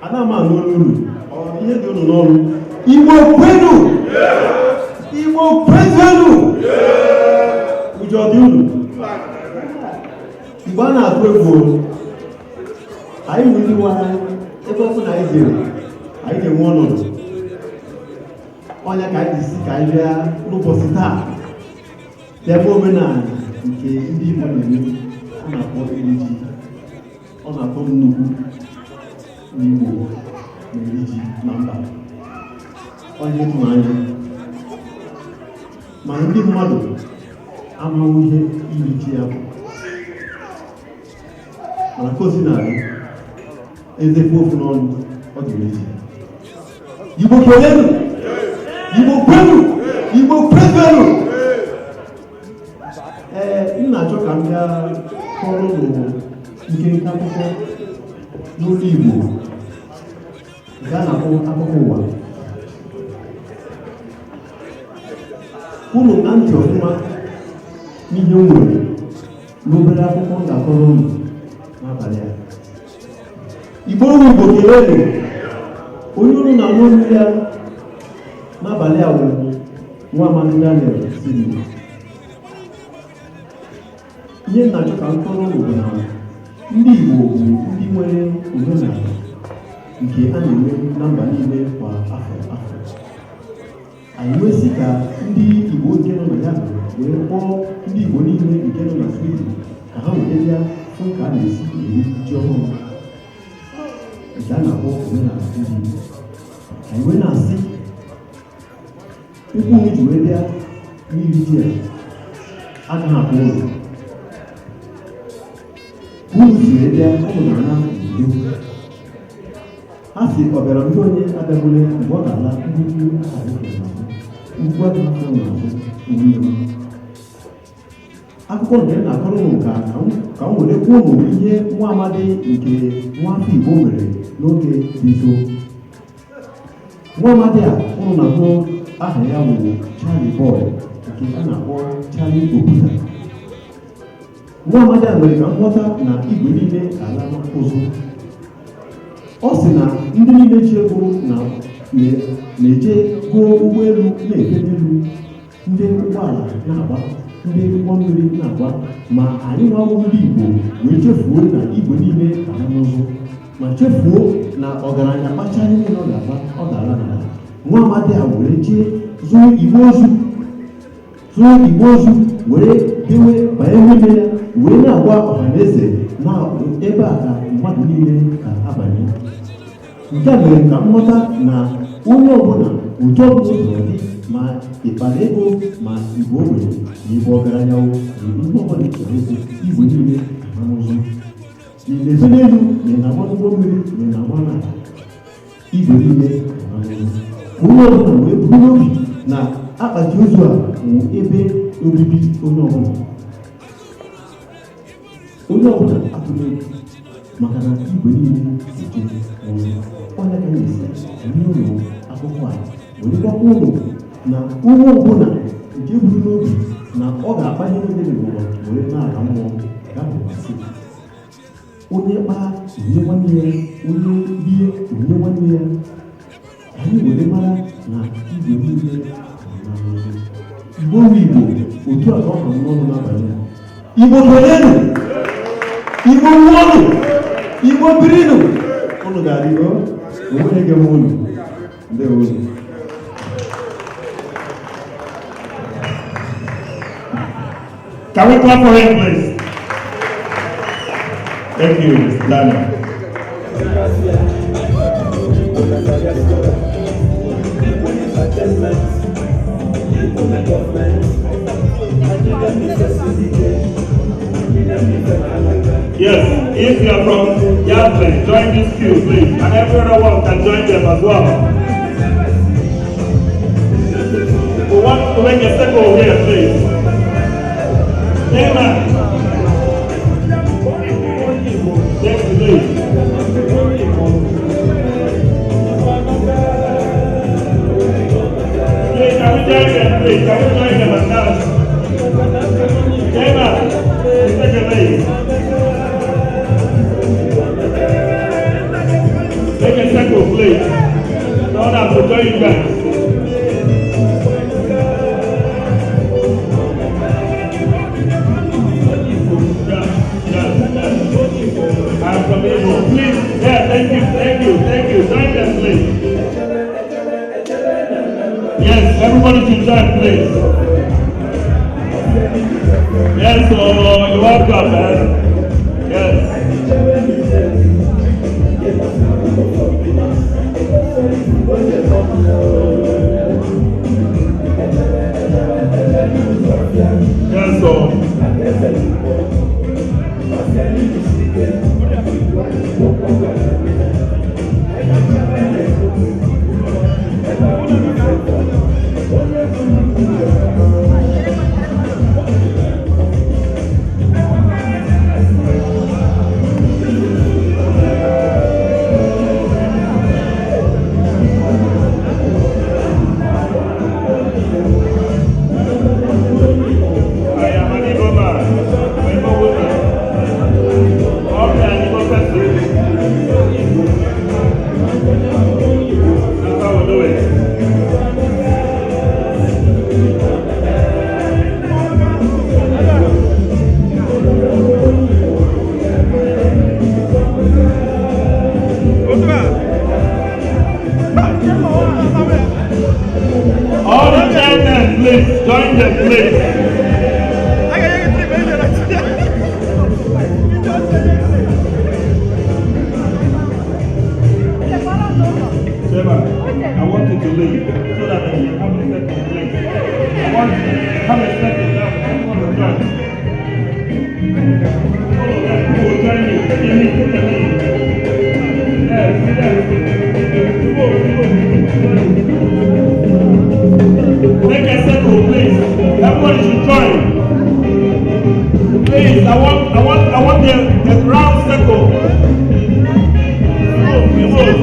Ana m anụ olu ihe dị unu n'ọrụ Igbo kwenu Igbo kwenu ụjọ dị unu Igbo a na-atụ egwu anyị nwere iwe ebe ọkụ na anyị jere anyị ga-enwe ọnọdụ ọnya ka anyị ji si ka anyị bịa n'ụbọchị taa ebe omenala nke ndị Igbo na-eme a na-akpọ Iri-Ji ọ na-atọ nnukwu n'Igbo na Iri-Ji na mba onye ịtụnanya ma ndị mmadụ amaghị ihe Iri-Ji ya bụ mana ka o si na-adị ezekwu ofu n'ọnụ ọ dị Iri-Ji Igbo kelenu Igbo kwenu Igbo kwenu m na-achọ ka m bịa kọrọ n'ụwa nke akụkọ n'ụlọ Igbo nke a na-akpọ akụkọ ụwa unu na ntị ọfụma n'ihe m nwere n'obere akwụkwọ m ga-akọrọ unu n'abalị a Igbo Igbo kelenu onye unu na-anụ olu ya n'abalị a bụ nwa amadi Daniel siri ihe nna-achọ ka m kọrọ unu bụ na ndị Igbo bụ ndị nwere omenala nke a na-eme na mba niile kwa afọ afọ anyị nwesị ka ndị Igbo nke nọ na ya wee kpọọ ndị Igbo niile nke nọ na Sweden ka ha wetelia fụ ka a na-esi eri ji ọhụrụ nke a na-akpọ omenala ndị Igbo anyị wee na-asị ụkwụ anyị ji wee bịa n'Iri-Ji a anaghị akpọ ụzọ unu si wee bịa ụmụ na ana udo ha si ọ bịara ndị onye abịagbule mgbe ọ ga-ala ndị ugwu adịghị n'azụ onwe akụkọ nke m na-akọrọ ụnụ ka m were kwuo ụnụ ihe nwa amadi nke nwa afọ Igbo mere n'oge dị nso nwa amadi a ụnụ na-ahụ aha ya wụ Charlie Boy nke a na-akpọ Charlie Obuta. Nwa amadi a nwere ka nghọta na igwe niile ala ụzụ. Ọ sị na ndị niile ji ego na-eje gụọ ụgbọelu na-efe n'elu, ndị ụgbọala na-agba, ndị ụgbọ mmiri na-agba, ma anyị nwawo ndị Igbo wee chefuo na igwe niile ala n'ụzụ, ma chefuo na ọgaranya kpacha ihe niile ọ ga-ala n'ala. Nwa amadi a were jee zụọ igbe ozu were dewe banye n'ime ya wee na-agwa ọhaneze na ebe a ka mmadụ niile ga-abanye. Nke a mere ka mmụta na onye ọbụla ụjọ ọbụla ụzọ dị, ma ịkpara ego ma igwe ogbenye na igwe ọgaranya ihe ọbụla chọrọ ego, igwe niile ama n'ụzọ na-efe n'elu na agba ụgbọ mmiri na agba n'ala, igwe niile ama n'ụzọ. Onye ọbụla wee buru n'obi na akpati ozu a bụ ebe obibi onye ọbụla atụrụ egwu maka na igwe niile eche ọnwụ. Onye ka na-esi anyị ụlọ akụkọ a were gbakwa ụlọ na onye ọbụla nke buru n'obi na ọ ga-akpanye niile n'ụwa were na-ala mmụọ ga-abụkwasị onye kpaa onye nwanne ya, onye rie onye nwanne ya. Anyị were mara na igwe niile Igbo Igbo otu a ka ọ nọ n'ọnụ n'abalị a. Igbo sonyenụ, Igbo nwụọnụ, Igbo birinụ, ụnụ ga-adịgo onweghị ege m ụlọ ndị ụlọ. Can we clap for him, please? Thank you, Mr. Daniel. Yes, if you are from Gävle, join this queue, please. And every other one can join them as well. We want to make a circle here, please. Amen. Yes, please. Please, can we join them, please? Can we join them and dance? Amen. Take a lead. Make a circle, please. No one has to join you guys. I'm from Igbo. Please, yeah, thank you. Join them, please. Yes, everybody should join, please. Yes, so you're welcome, man. Yes. Yes, so. All the chairmen, please, join them, please. Chairman, I want you to leave so that I can have a second place. I want you to have a second now. Everyone will join. All of them who will join you. Take a lead, take a lead. Yes, yes. Make a circle, please. Everybody should join. Please, I want the round circle. Move.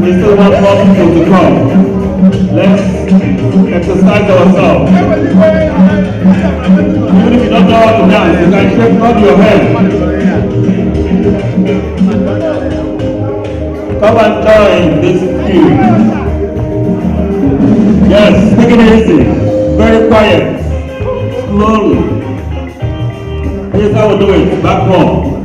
We still want more people to come. Let's exercise ourselves. Even if you don't know how to dance, you can shake out your head. Come and join this queue. Yes, take it easy. Very quiet. Slowly. Here's how we do it. Back home.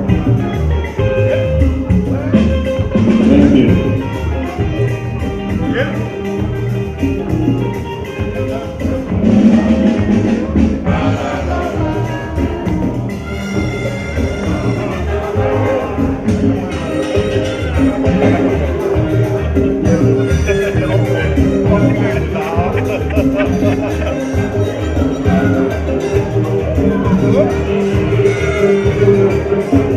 Thank you.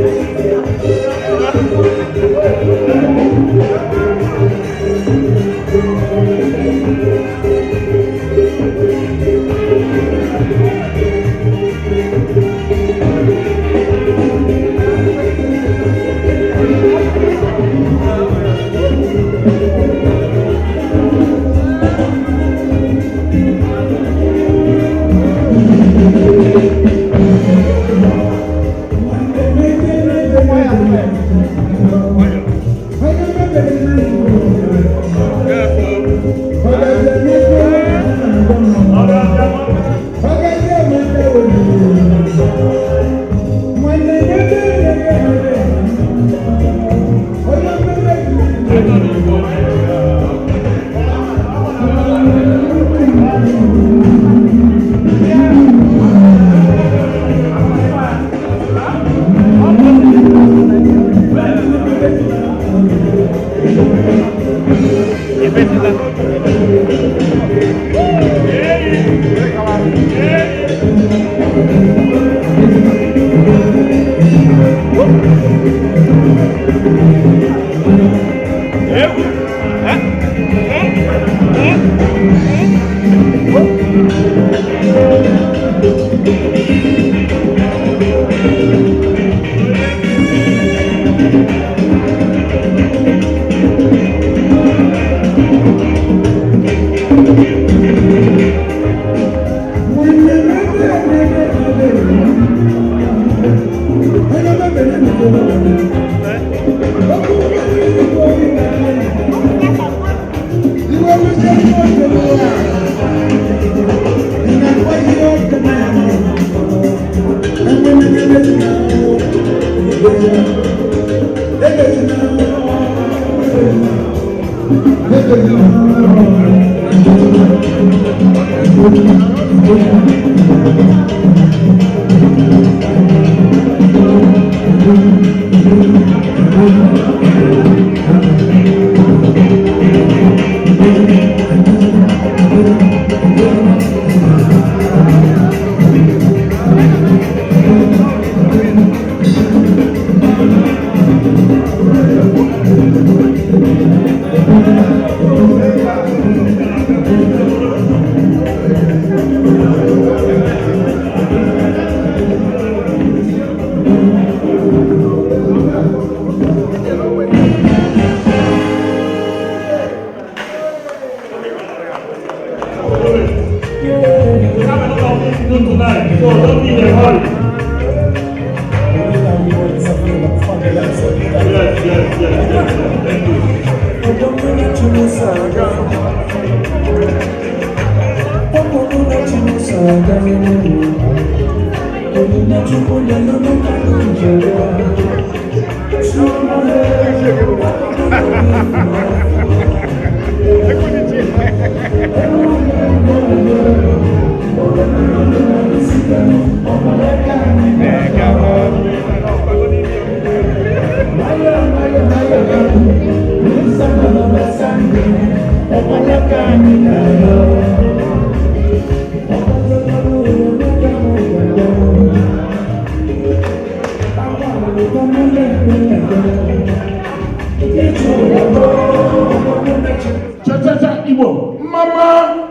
Igbo, Mama,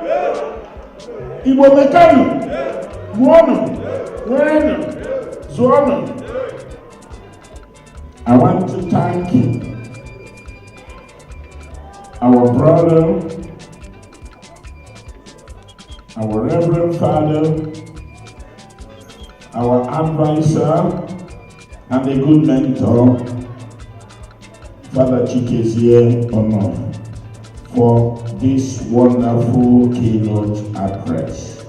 Igbo Mekano, Buono, Wena, Zuono. I want to thank our brother, our Reverend Father, our advisor, and a good mentor, Father Chikezie Ono, for this wonderful keynote address.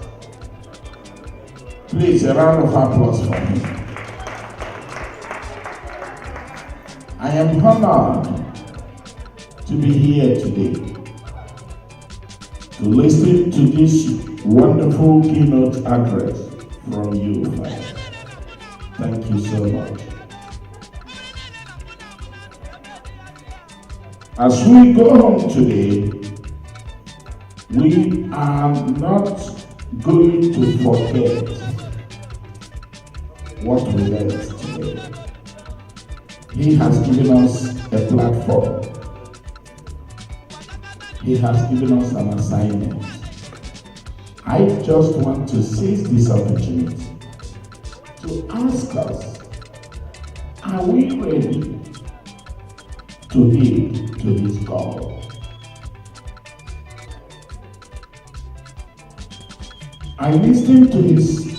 Please, a round of applause for him. I am honored to be here today to listen to this wonderful keynote address from you, Father. Thank you so much. As we go home today, we are not going to forget what we learned today. He has given us a platform. He has given us an assignment. I just want to seize this opportunity to ask us, are we ready to heed to his call? I listened to his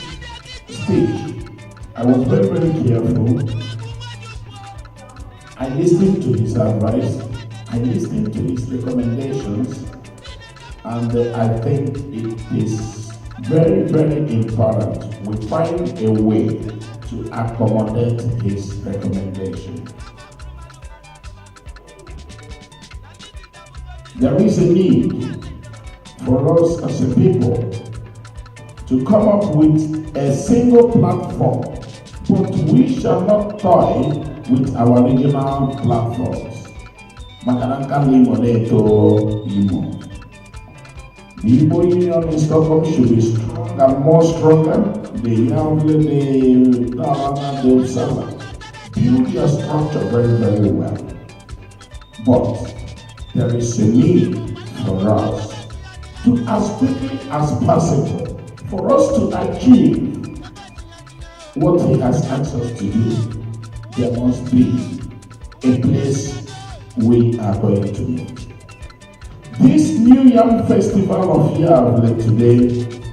speech. I was very, very careful. I listened to his advice. I listened to his recommendations. And I think it is very, very important we find a way to accommodate his recommendation. There is a need for us as a people to come up with a single platform, but we shall not toy with our regional platforms. Makanaka Limo Neto Imo. The Igbo Union in Stockholm should be strong and more stronger. The Gävle, the Dalarna, the Uppsala. Build your structure very, very well. But there is a need for us to, as quickly as possible, for us to achieve what he has asked us to do. There must be a place we are going to meet. This New Yam Festival of Gävle today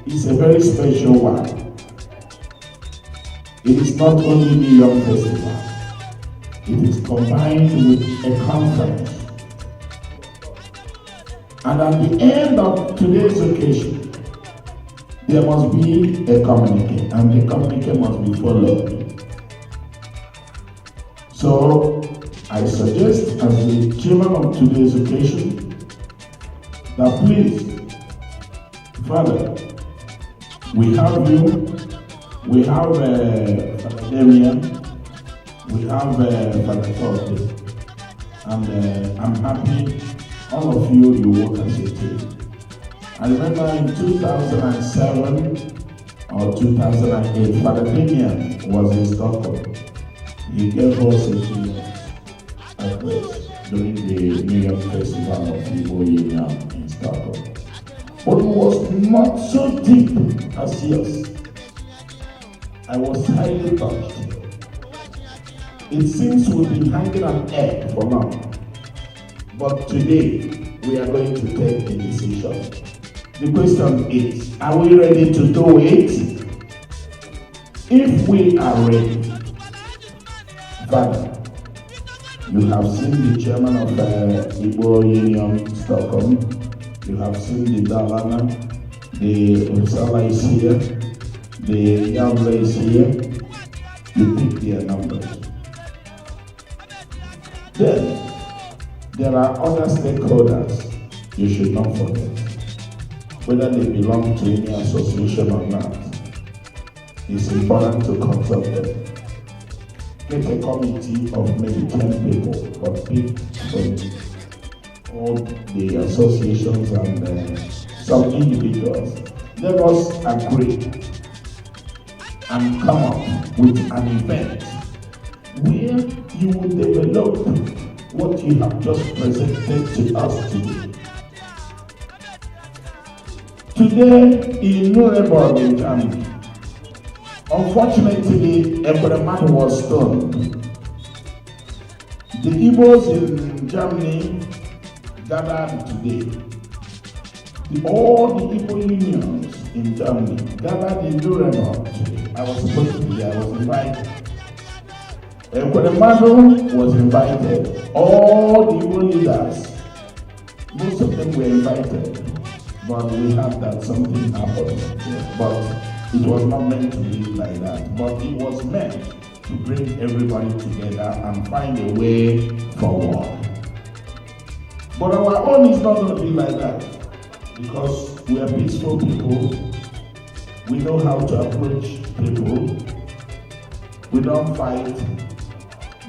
is a very special one. It is not only New Yam Festival, it is combined with a conference. And at the end of today's occasion, there must be a communique, and the communique must be followed. So, I suggest, as the chairman of today's occasion, that please, Father, we have you, we have Father Damien, we have Father Thursday, and I'm happy all of you work as a team. I remember in 2007 or 2008, Father Damien was in Stockholm. He gave us a address during the New York Festival of NDI-IGBO in Stockholm. But it was not so deep as yours. I was highly touched. It seems we've been hanging on air for long. But today, we are going to take a decision. The question is, are we ready to do it? If we are ready, Father, you have seen the chairman of the Igbo Union Stockholm, you have seen the Dalana, the Uppsala is here, the Gävle is here, you pick their numbers. Then, there are other stakeholders you should not forget, whether they belong to any association or not. It's important to consult them. Get a committee of maybe 10 people, but pick from all the associations and some individuals. Let us agree and come up with an event where you will develop what you have just presented to us today. Today in Nuremberg in Germany, unfortunately, a man was stoned. The Igbos in Germany gathered today. All the Igbo unions in Germany gathered in Nuremberg today. I was supposed to be there, I was invited. Ekweremadu was invited. All the Igbo leaders, most of them were invited. But we had that something happened. But it was not meant to be like that. But it was meant to bring everybody together and find a way forward. But our own is not going to be like that. Because we are peaceful people. We know how to approach people. We don't fight.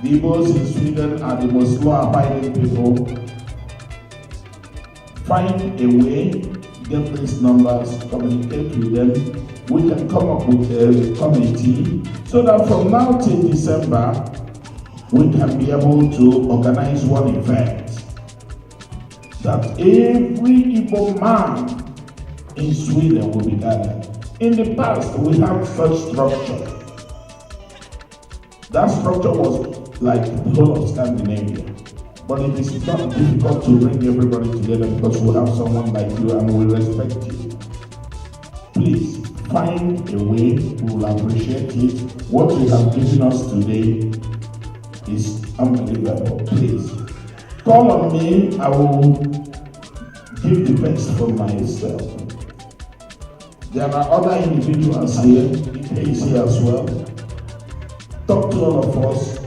The Igbos in Sweden are the most law-abiding people. Find a way, get these numbers, communicate with them. We can come up with a committee so that from now till December, we can be able to organize one event that every Igbo man in Sweden will be gathered. In the past, we had such structure. That structure was like the whole of Scandinavia. But it is not difficult to bring everybody together because we have someone like you and we respect you. Please find a way, we will appreciate it. What you have given us today is unbelievable. Please call on me, I will give the best for myself. There are other individuals here, Ike is here as well. Talk to all of us.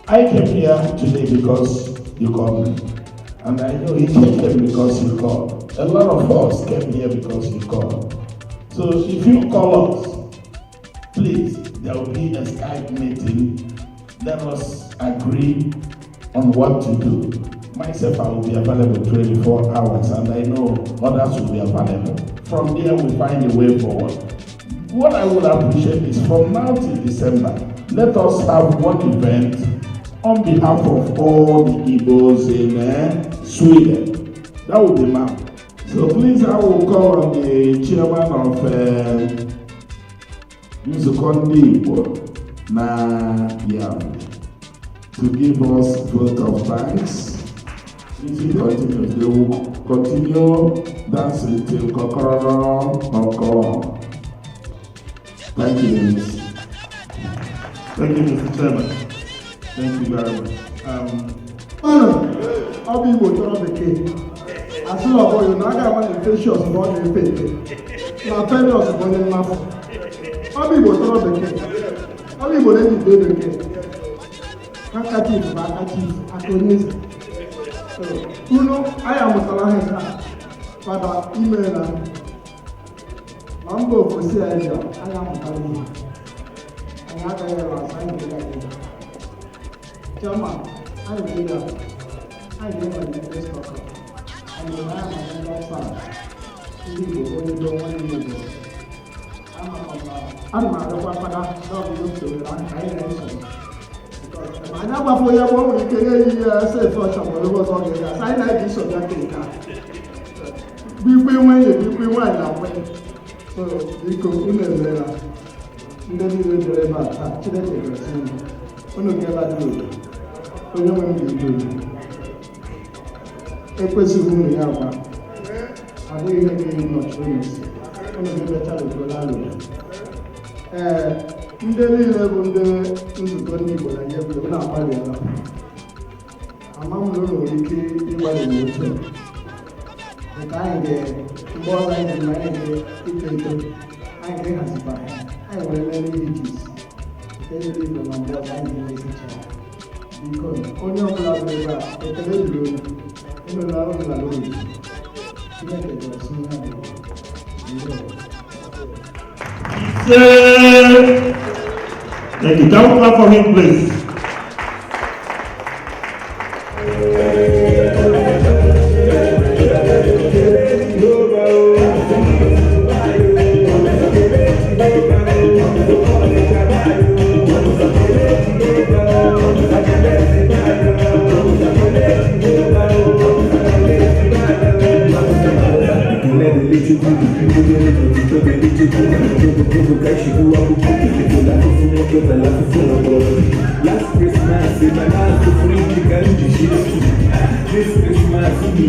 I came here today because you called me. And I know he came because he called. A lot of us came here because he called. So if you call us, please, there will be a Skype meeting. Let us agree on what to do. Myself, I will be available 24 hours, and I know others will be available. From there, we find a way forward. What I would appreciate is from now till December, let us have one event on behalf of all the Igbos in Sweden. That would be mine. So please, I will call on the chairman of NZUKO to give us vote of thanks. If he continues, they will continue dancing till Kokororo Oko. Thank you, Mr. Thank you, Mr. Chairman. Thank you very much. I'll be able to the king. As soon as you know, I want to face yours more than pay. Now, tell us about the map. I'll be able to the king. I'll be able to do the king. Handkerchief, handkerchief, Uno, I am Mutalaha, Father, email, Mambo for Sia, I am Mutalaha. I have a sign to that. Chama, I read up. I live on the best talker. And I am a son. I'm a father, not look to it. I'm kind of because I never for your mom, you can say for some of those on the side like this of that thing. We win, so we go in there. And then you will deliver. Actually, when you get that good, when you want to do it, a person who may have one. I think you not famous. One of the better to go down. Ndị niile bụ ndị nzukọ ndị Igbo na Gävle na-agbalị ala. Ama m na ụlọ nwere ike ịgbalị n'otu. Nke anyị mgbe ọzọ anyị dị anyị ga-ito eto, anyị ga-ehazikwa ya. Anyị nwere many hijis. Nke ndị Igbo na mgbe ọzọ anyị ga-esicha. Biko, onye ọbụla bụ ebe a, ekele dịrị unu. Unu na ụlọ na ụlọ. Chineke ga-esi ihe a dị. Thank you. Can we clap for him, please? Last Christmas, in my house, the free chicken this Christmas, we